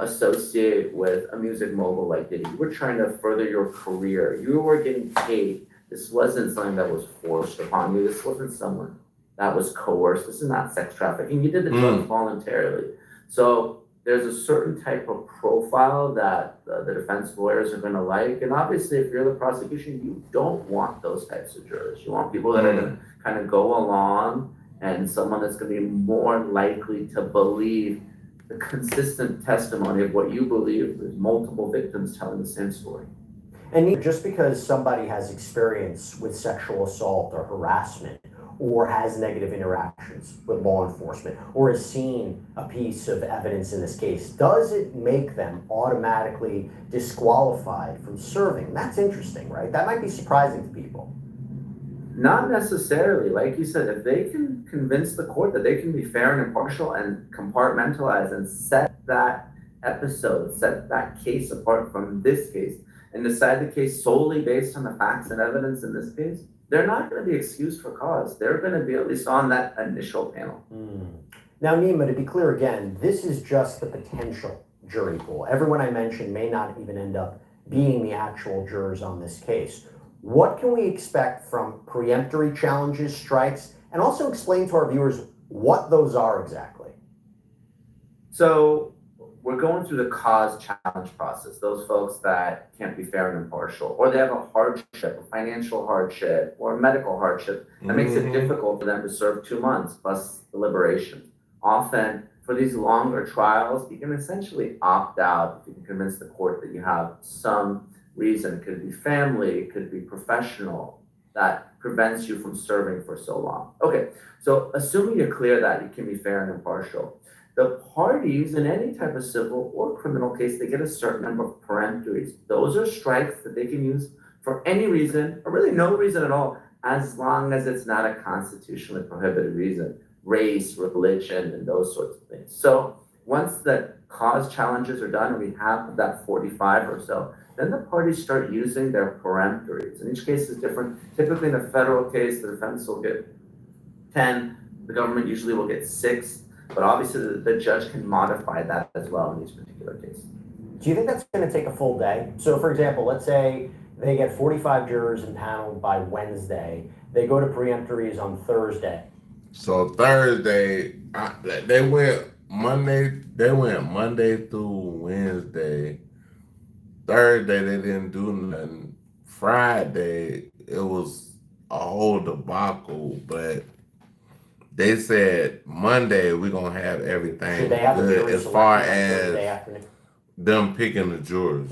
Speaker 6: associate with a music mogul like Diddy. You were trying to further your career. You were getting paid. This wasn't something that was forced upon you. This wasn't someone that was coerced. This is not sex trafficking. You did the drugs voluntarily. So there's a certain type of profile that the defense lawyers are going to like. And obviously, if you're the prosecution, you don't want those types of jurors. You want people that are going to kind of go along and someone that's going to be more likely to believe the consistent testimony of what you believe. There's multiple victims telling the same story.
Speaker 5: And just because somebody has experience with sexual assault or harassment, or has negative interactions with law enforcement, or has seen a piece of evidence in this case, does it make them automatically disqualified from serving? That's interesting, right? That might be surprising to people.
Speaker 6: Not necessarily. Like you said, if they can convince the court that they can be fair and impartial and compartmentalize and set that episode, set that case apart from this case, and decide the case solely based on the facts and evidence in this case, they're not going to be excused for cause. They're going to be at least on that initial panel.
Speaker 5: Now, Nima, to be clear again, this is just the potential jury pool. Everyone I mentioned may not even end up being the actual jurors on this case. What can we expect from preemptory challenges, strikes, and also explain to our viewers what those are exactly?
Speaker 6: So we're going through the cause challenge process. Those folks that can't be fair and impartial, or they have a hardship, a financial hardship, or a medical hardship that makes it difficult for them to serve 2 months plus deliberation. Often, for these longer trials, you can essentially opt out if you can convince the court that you have some reason. It could be family, it could be professional, that prevents you from serving for so long. Okay, so assuming you're clear that you can be fair and impartial, the parties in any type of civil or criminal case, they get a certain number of peremptories. Those are strikes that they can use for any reason, or really no reason at all, as long as it's not a constitutionally prohibited reason, race, religion, and those sorts of things. So once the cause challenges are done, and we have that 45 or so, then the parties start using their peremptories. And each case is different. Typically in a federal case, the defense will get 10, the government usually will get 6. But obviously, the judge can modify that as well in each particular case.
Speaker 5: Do you think that's going to take a full day? So, for example, let's say they get 45 jurors impaneled by Wednesday. They go to preemptories on Thursday.
Speaker 1: So Thursday, they went Monday. They went Monday through Wednesday. Thursday, they didn't do nothing. Friday, it was a whole debacle, but they said Monday we're gonna have everything
Speaker 5: Should they have
Speaker 1: good as far
Speaker 5: Thursday
Speaker 1: as
Speaker 5: afternoon?
Speaker 1: them picking the jurors.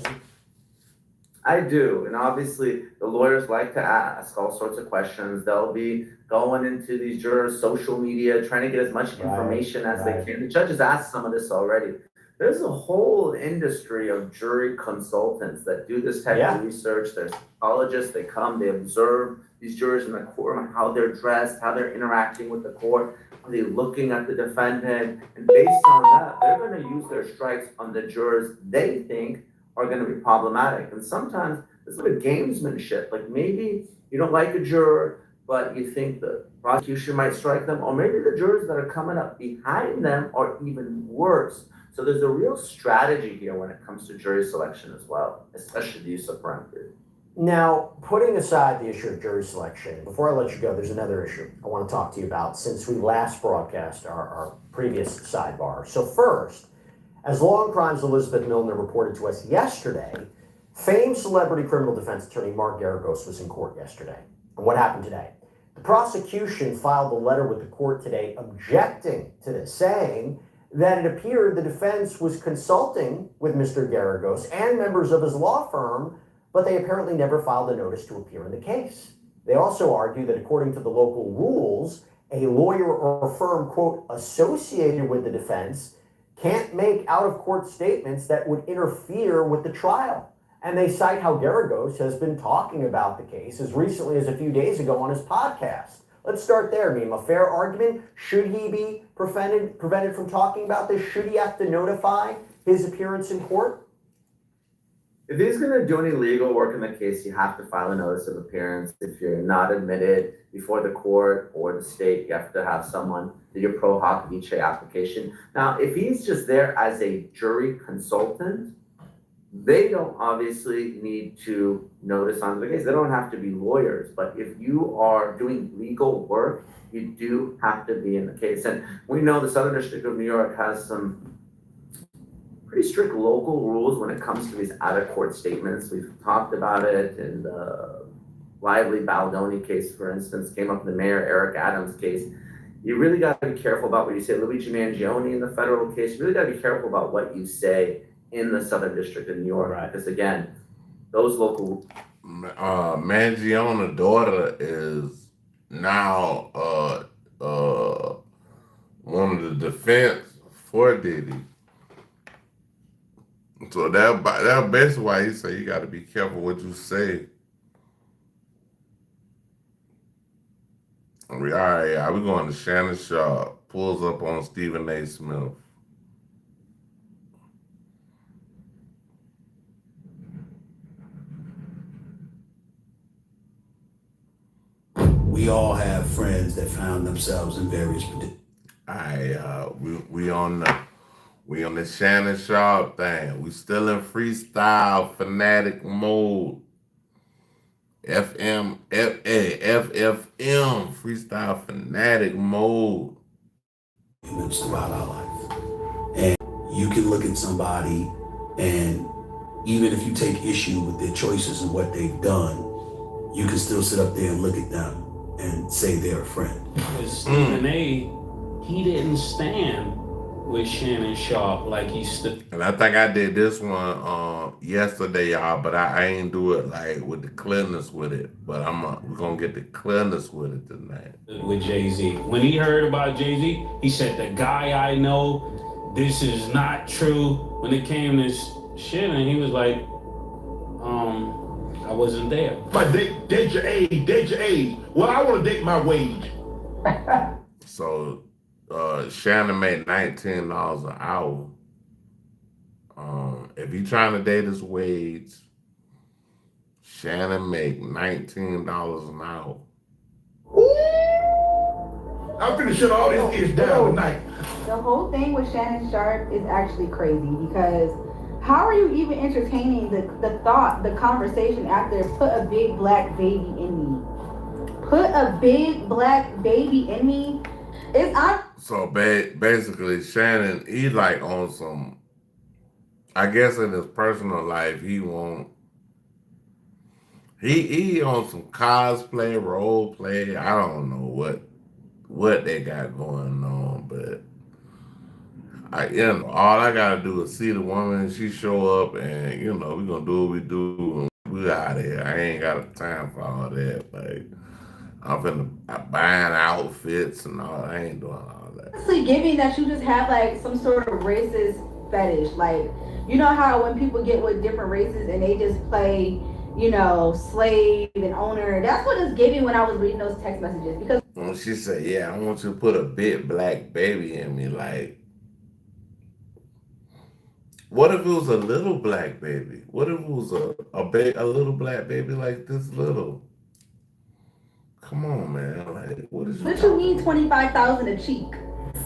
Speaker 6: I do. And obviously, the lawyers like to ask all sorts of questions. They'll be going into these jurors' social media, trying to get as much information as they can. The judges asked some of this already. There's a whole industry of jury consultants that do this type of research. There's psychologists, they come, they observe these jurors in the courtroom, how they're dressed, how they're interacting with the court, are they looking at the defendant? And based on that, they're going to use their strikes on the jurors they think are going to be problematic. And sometimes it's like a gamesmanship. Like maybe you don't like a juror, but you think the prosecution might strike them, or maybe the jurors that are coming up behind them are even worse. So there's a real strategy here when it comes to jury selection as well, especially the use of parameters.
Speaker 5: Now, putting aside the issue of jury selection, before I let you go, there's another issue I want to talk to you about since we last broadcast our previous sidebar. So first, as Law and Crime's Elizabeth Milner reported to us yesterday, famed celebrity criminal defense attorney Mark Garagos was in court yesterday. And what happened today? The prosecution filed a letter with the court today objecting to this, saying that it appeared the defense was consulting with Mr. Garagos and members of his law firm, but they apparently never filed a notice to appear in the case. They also argue that according to the local rules, a lawyer or firm, quote, associated with the defense can't make out-of-court statements that would interfere with the trial. And they cite how Garagos has been talking about the case as recently as a few days ago on his podcast. Let's start there, Meme. A fair argument? Should he be prevented from talking about this? Should he have to notify his appearance in court?
Speaker 6: If he's going to do any legal work in the case, you have to file a notice of appearance. If you're not admitted before the court or the state, you have to have someone do your pro hoc vice application. Now, if he's just there as a jury consultant, they don't obviously need to notice on the case. They don't have to be lawyers. But if you are doing legal work, you do have to be in the case. And we know the Southern District of New York has some pretty strict local rules when it comes to these out-of-court statements. We've talked about it in the Lively Baldoni case, for instance, came up in the Mayor Eric Adams case. You really got to be careful about what you say. Luigi Mangione in the federal case, you really got to be careful about what you say in the Southern District of New York. Right. Because again, those local...
Speaker 1: Mangione's daughter is now one of the defense for Diddy. So that's basically why he say you got to be careful what you say. All right, we're going to Shannon Sharp. Pulls up on Stephen A. Smith.
Speaker 2: We all have friends that found themselves in various predicaments.
Speaker 1: All right, we on the Shannon Sharp thing. We still in freestyle fanatic mode. FFM freestyle fanatic mode.
Speaker 2: Throughout our life, and you can look at somebody, and even if you take issue with their choices and what they've done, you can still sit up there and look at them and say they're a friend.
Speaker 3: Stephen A., he didn't stand with Shannon Sharp like he stood.
Speaker 1: And I think I did this one yesterday, y'all, but I ain't do it like with the clearness with it. But we're gonna get the clearness with it tonight.
Speaker 3: With Jay-Z. When he heard about Jay-Z, he said, the guy I know, this is not true. When it came to shit, and he was like, I wasn't there.
Speaker 7: But date your age. Well, I want to date my wage.
Speaker 1: So Shannon made $19 an hour. If you trying to date his wage, Shannon make $19 an hour.
Speaker 7: Ooh! I'm finna shut all these kids down tonight.
Speaker 8: The whole thing with Shannon Sharp is actually crazy because how are you even entertaining the conversation after put a big black baby in me? Put a big black baby in me?
Speaker 1: So basically, Shannon, he like on some, I guess in his personal life, he on some cosplay, role play. I don't know what they got going on, but all I gotta do is see the woman, she show up, and we're gonna do what we do, and we out of here. I ain't got time for all that. Like, I'm buying outfits and all. I ain't doing all that.
Speaker 8: Honestly, giving that you just have like some sort of racist fetish. Like, you know how when people get with different races and they just play, slave and owner. That's what it's giving when I was reading those text messages. Because
Speaker 1: When she said, "Yeah, I want you to put a big black baby in me," like, what if it was a little black baby? What if it was a little black baby like this little? Come on, man. Like, what is you
Speaker 8: what you need 25,000 a cheek?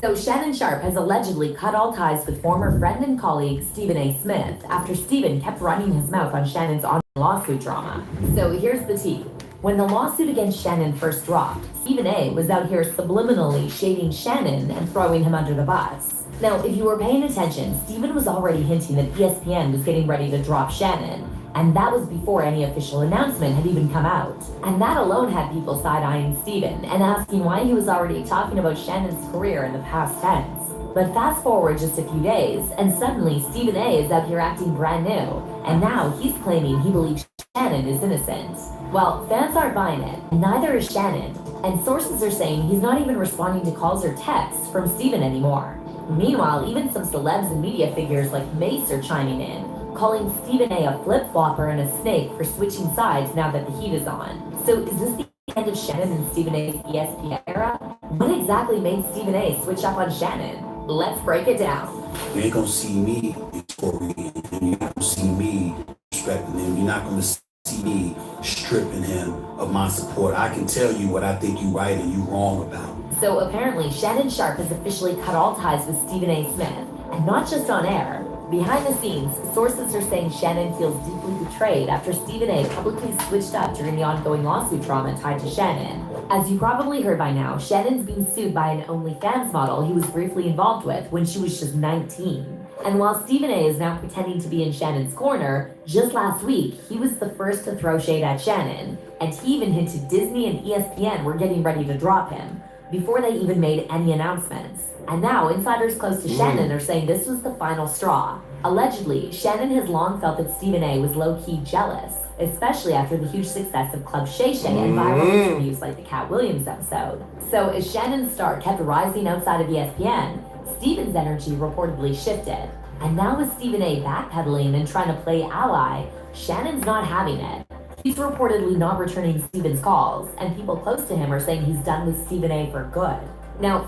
Speaker 9: So Shannon Sharpe has allegedly cut all ties with former friend and colleague Stephen A. Smith after Stephen kept running his mouth on Shannon's online lawsuit drama. So here's the tea. When the lawsuit against Shannon first dropped, Stephen A. was out here subliminally shading Shannon and throwing him under the bus. Now, if you were paying attention, Stephen was already hinting that ESPN was getting ready to drop Shannon, and that was before any official announcement had even come out. And that alone had people side-eyeing Stephen and asking why he was already talking about Shannon's career in the past tense. But fast forward just a few days, and suddenly Stephen A. is out here acting brand new, and now he's claiming he believes Shannon is innocent. Well, fans aren't buying it, and neither is Shannon, and sources are saying he's not even responding to calls or texts from Stephen anymore. Meanwhile, even some celebs and media figures like Mace are chiming in, calling Stephen A. a flip-flopper and a snake for switching sides now that the heat is on. So is this the end of Shannon and Stephen A.'s ESPN era? What exactly made Stephen A. switch up on Shannon? Let's break it down.
Speaker 2: You ain't gonna see me exfoliating him. You're not gonna see me respecting him. You're not gonna see me stripping him of my support. I can tell you what I think you right and you wrong about.
Speaker 9: So apparently Shannon Sharpe has officially cut all ties with Stephen A. Smith, and not just on air. Behind the scenes, sources are saying Shannon feels deeply betrayed after Stephen A. publicly switched up during the ongoing lawsuit drama tied to Shannon. As you probably heard by now, Shannon's being sued by an OnlyFans model he was briefly involved with when she was just 19. And while Stephen A. is now pretending to be in Shannon's corner, just last week, he was the first to throw shade at Shannon, and he even hinted Disney and ESPN were getting ready to drop him, before they even made any announcements. And now, insiders close to Shannon are saying this was the final straw. Allegedly, Shannon has long felt that Stephen A. was low-key jealous, especially after the huge success of Club Shay Shay and viral interviews like the Cat Williams episode. So as Shannon's star kept rising outside of ESPN, Stephen's energy reportedly shifted. And now with Stephen A. backpedaling and trying to play ally, Shannon's not having it. He's reportedly not returning Stephen's calls, and people close to him are saying he's done with Stephen A. for good. Now,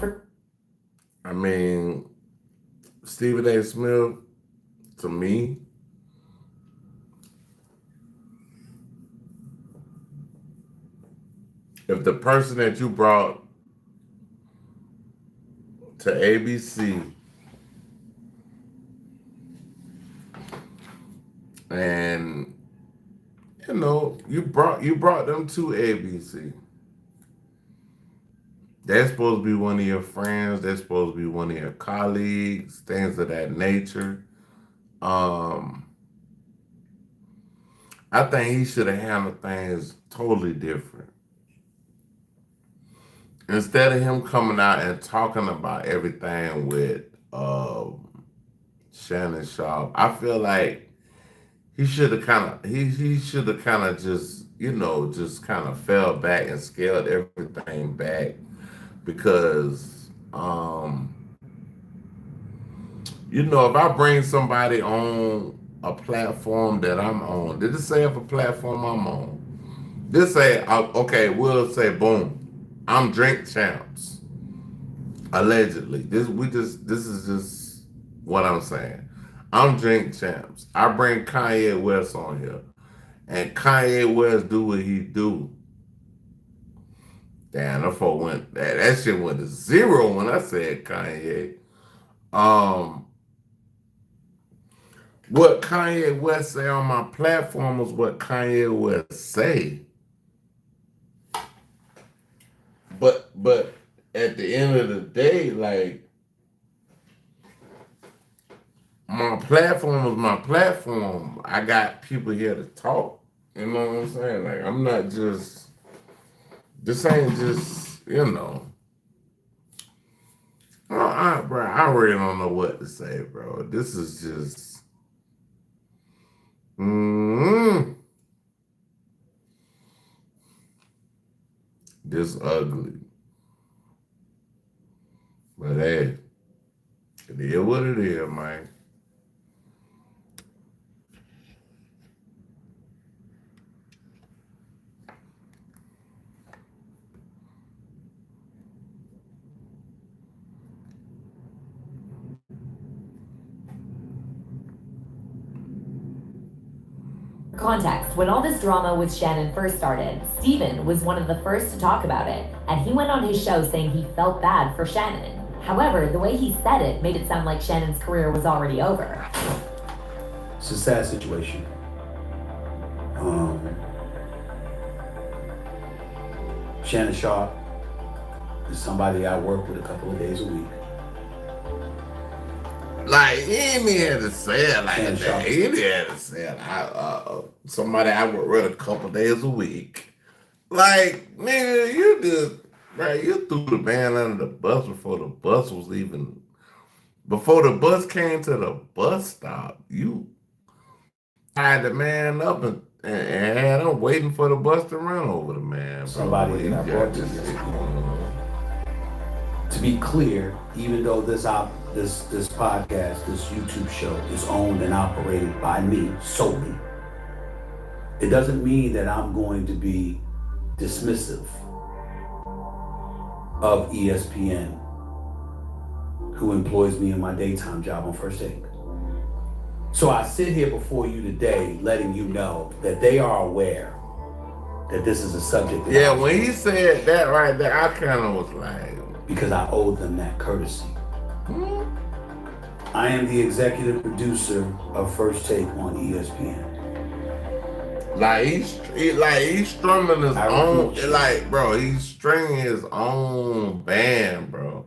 Speaker 1: Stephen A. Smith, to me, if the person that you brought to ABC and you brought them to ABC. They're supposed to be one of your friends. They're supposed to be one of your colleagues, things of that nature. I think he should have handled things totally different. Instead of him coming out and talking about everything with Shannon Sharpe, I feel like he should have kind of just kind of fell back and scaled everything back, because if I bring somebody on a platform that I'm on, did it say if a platform I'm on? This say okay, we'll say boom, I'm Drink Champs. Allegedly. This is just what I'm saying. I'm Drink Champs. I bring Kanye West on here, and Kanye West do what he do. Damn, that shit went to zero when I said Kanye. What Kanye West say on my platform is what Kanye West say. But at the end of the day, like, my platform is my platform. I got people here to talk. You know what I'm saying? Like, I'm not just, this ain't just, bro, I really don't know what to say, bro. This is just, This ugly. But hey, it is what it is, man.
Speaker 9: Context, when all this drama with Shannon first started, Steven was one of the first to talk about it, and he went on his show saying he felt bad for Shannon. However, the way he said it made it sound like Shannon's career was already over.
Speaker 2: It's a sad situation. Shannon Sharp is somebody I work with a couple of days a week.
Speaker 1: Like, he ain't even had to say it like
Speaker 2: Shannon
Speaker 1: that.
Speaker 2: Sharp.
Speaker 1: He ain't had to say it. Somebody I work with a couple days a week. Like, nigga, you just, right, you threw the man under the bus before the bus came to the bus stop. You tied the man up and had him waiting for the bus to run over the man.
Speaker 2: Somebody that I brought to this. To be clear, even though this podcast, this YouTube show is owned and operated by me solely, it doesn't mean that I'm going to be dismissive of ESPN, who employs me in my daytime job on First Take. So I sit here before you today letting you know that they are aware that this is a subject.
Speaker 1: Yeah, when he said that right there, I kind of was like,
Speaker 2: because I owe them that courtesy. I am the executive producer of First Take on ESPN.
Speaker 1: like he's strumming his
Speaker 2: I
Speaker 1: own,
Speaker 2: report you.
Speaker 1: like, bro, he's stringing his own band, bro.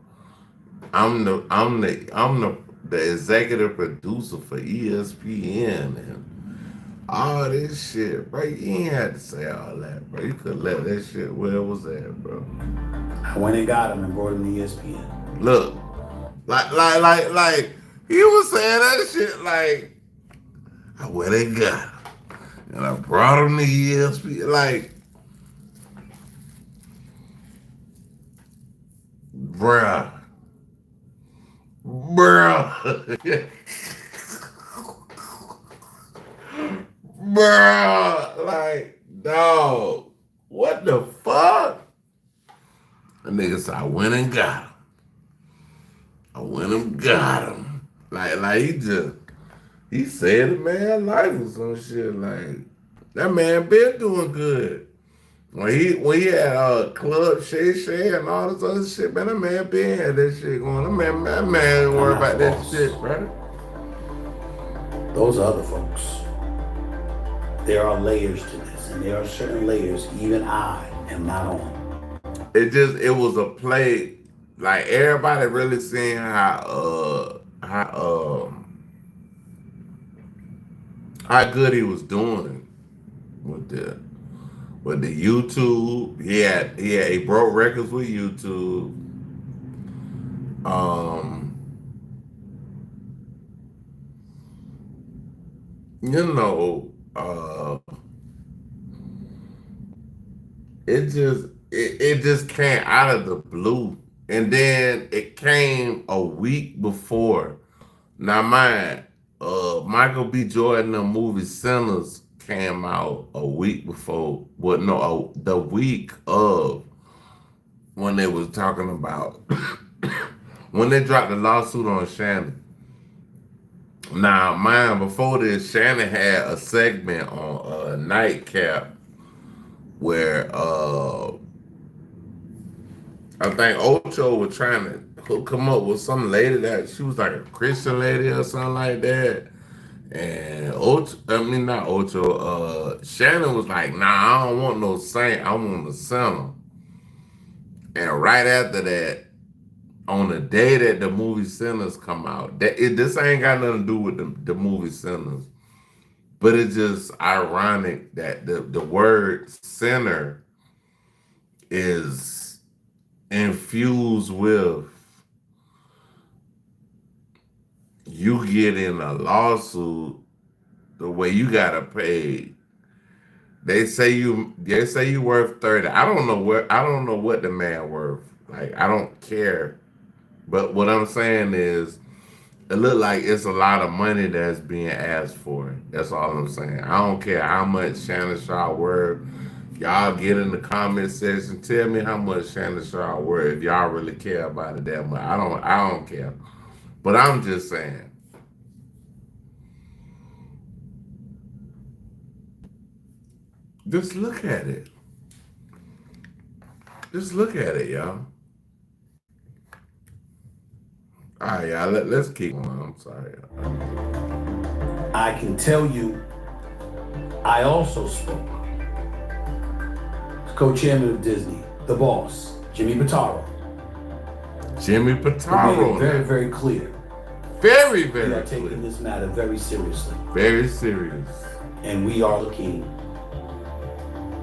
Speaker 1: I'm the executive producer for ESPN and all this shit, bro. You ain't had to say all that, bro. You could let that shit where it was at, bro.
Speaker 2: I went and got him and brought him to ESPN.
Speaker 1: Look, like he was saying that shit like, I went and got him and I brought him to ESPN, like, bruh. Bruh, like, dog, what the fuck? The nigga said, I went and got him. Like he said the man life or some shit. Like, that man been doing good. When he had Club Shay and all this other shit, man, that man been had that shit going. That man ain't worried about that shit, brother.
Speaker 2: Those are other folks. There are layers to this, and there are certain layers even I am not on.
Speaker 1: It was a play. Like, everybody really seeing how good he was doing with the YouTube. He broke records with YouTube. You know, it just came out of the blue. And then it came a week before. Now, mind, Michael B. Jordan, the movie Sinners came out a week before. Well, no, the week of when they was talking about when they dropped the lawsuit on Shannon. Now, mind, before this, Shannon had a segment on Nightcap where I think Ocho was trying to hook him up with some lady that she was like a Christian lady or something like that. And Shannon was like, nah, I don't want no saint, I want a sinner. And right after that, on the day that the movie Sinners come out, this ain't got nothing to do with the movie Sinners, but it's just ironic that the word sinner is infused with you get in a lawsuit the way you gotta pay They say you worth 30. I don't know what the man worth. Like, I don't care. But what I'm saying is it look like it's a lot of money that's being asked for. That's all I'm saying. I don't care how much Shannon Sharp worth. Y'all get in the comment section. Tell me how much Shannon Sharp worth if y'all really care about it that much. I don't care. But I'm just saying. Just look at it. Just look at it, y'all. All right, y'all. Let's keep going. I'm sorry.
Speaker 2: I can tell you, I also spoke. Co-chairman of Disney, the boss, Jimmy Pitaro.
Speaker 1: Jimmy
Speaker 2: He made
Speaker 1: Pitaro.
Speaker 2: it very, very clear.
Speaker 1: Very,
Speaker 2: We
Speaker 1: very
Speaker 2: are taking
Speaker 1: clear.
Speaker 2: this matter very seriously.
Speaker 1: Very serious.
Speaker 2: And we are looking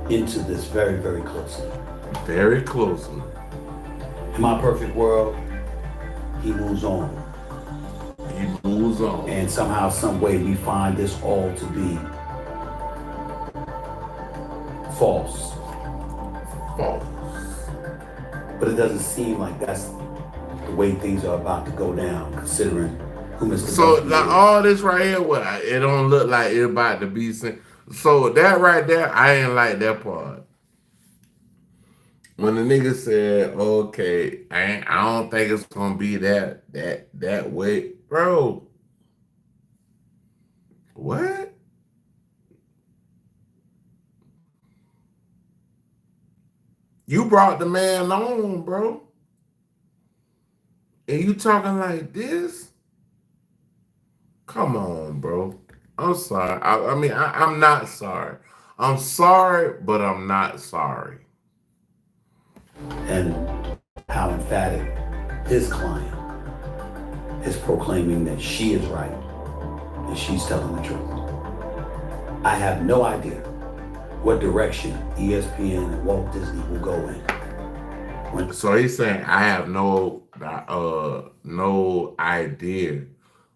Speaker 2: into this very, very closely.
Speaker 1: Very closely.
Speaker 2: In my perfect world, he moves on.
Speaker 1: He moves on.
Speaker 2: And somehow, some way, we find this all to be false.
Speaker 1: False.
Speaker 2: But it doesn't seem like that's the way things are about to go down, considering who Mr.
Speaker 1: So
Speaker 2: Busby
Speaker 1: like
Speaker 2: is.
Speaker 1: all this right here, it don't look like it about to be seen. So that right there, I ain't like that part. When the nigga said, "Okay, I don't think it's gonna be that way," bro. What? You brought the man on, bro, and you talking like this? Come on, bro. I'm sorry. I mean, I'm not sorry. I'm sorry, but I'm not sorry.
Speaker 2: And how emphatic his client is proclaiming that she is right and she's telling the truth. I have no idea what direction ESPN and Walt Disney will go in.
Speaker 1: So he's saying I have no idea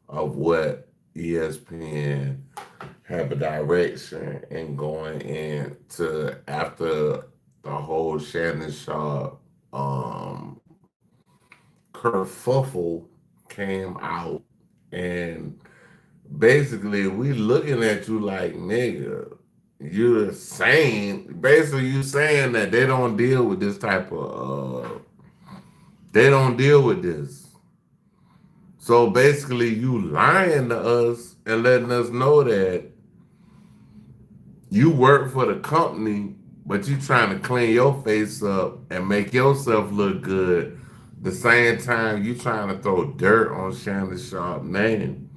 Speaker 1: of what ESPN have a direction and going into after the whole Shannon Sharp kerfuffle came out, and basically we looking at you like, nigga, you're saying basically you saying that they don't deal with this type of they don't deal with this. So basically you lying to us and letting us know that you work for the company, but you trying to clean your face up and make yourself look good. The same time you trying to throw dirt on Shannon Sharp's name.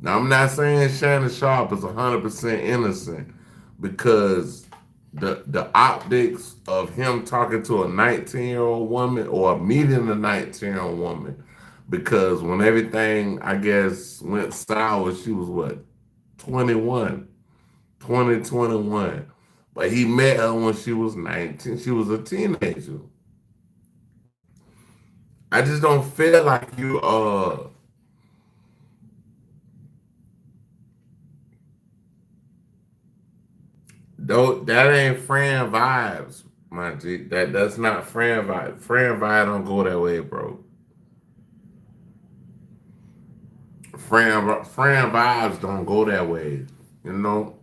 Speaker 1: Now I'm not saying Shannon Sharp is 100% innocent, because the optics of him talking to a 19-year-old woman or meeting a 19-year-old woman, because when everything, I guess, went sour, she was what, 21, 21. But he met her when she was 19. She was a teenager. I just don't feel like you that ain't friend vibes, my G. That's not friend vibe. Friend vibe don't go that way, bro. Friend vibes don't go that way, you know?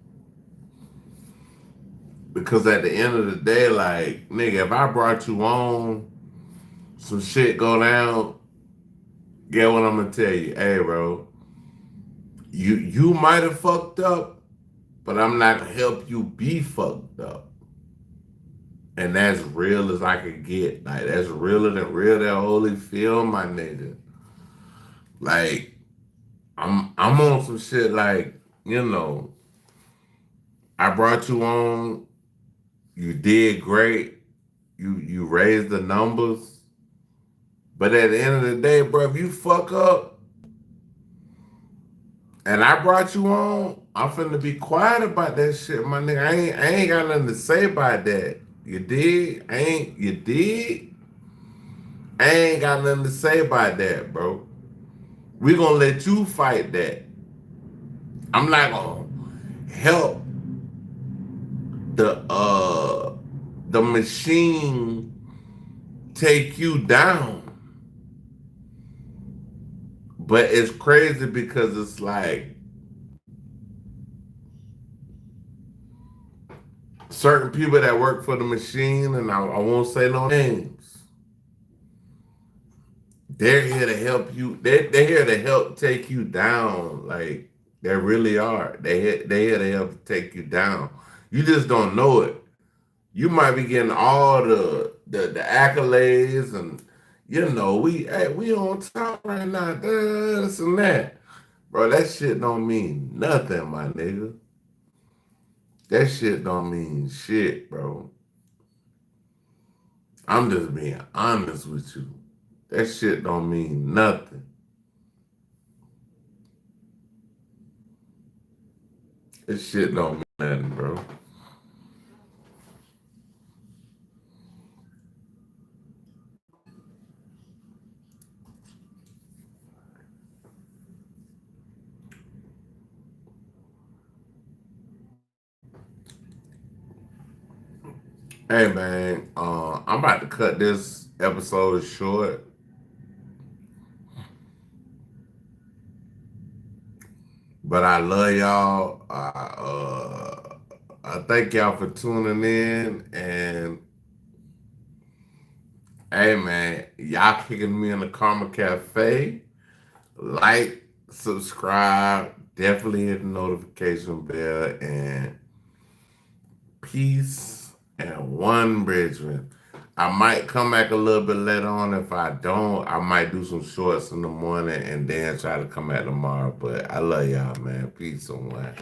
Speaker 1: Because at the end of the day, like, nigga, if I brought you on, some shit go down, get what I'm gonna tell you. Hey, bro, you might have fucked up, but I'm not gonna help you be fucked up. And that's real as I could get. Like, that's realer than real that Holyfield, my nigga. Like, I'm on some shit like, you know, I brought you on, you did great, you raised the numbers, but at the end of the day, bro, if you fuck up and I brought you on, I'm finna be quiet about that shit, my nigga. I ain't got nothing to say about that. You dig? You dig? I ain't got nothing to say about that, bro. We gonna let you fight that. I'm not gonna help the machine take you down. But it's crazy because it's like certain people that work for the machine, and I won't say no names, they're here to help you. They're here to help take you down. Like, they really are. They're here to help take you down. You just don't know it. You might be getting all the accolades, and you know, we on top right now, this and that. Bro, that shit don't mean nothing, my nigga. That shit don't mean shit, bro. I'm just being honest with you. That shit don't mean nothing. That shit don't mean nothing, bro. Hey man, I'm about to cut this episode short. But I love y'all. I thank y'all for tuning in. And hey man, y'all kicking me in the Karma Cafe. Like, subscribe, definitely hit the notification bell, and peace and one Bridgman. I might come back a little bit later on. If I don't, I might do some shorts in the morning and then try to come back tomorrow. But I love y'all, man. Peace and one.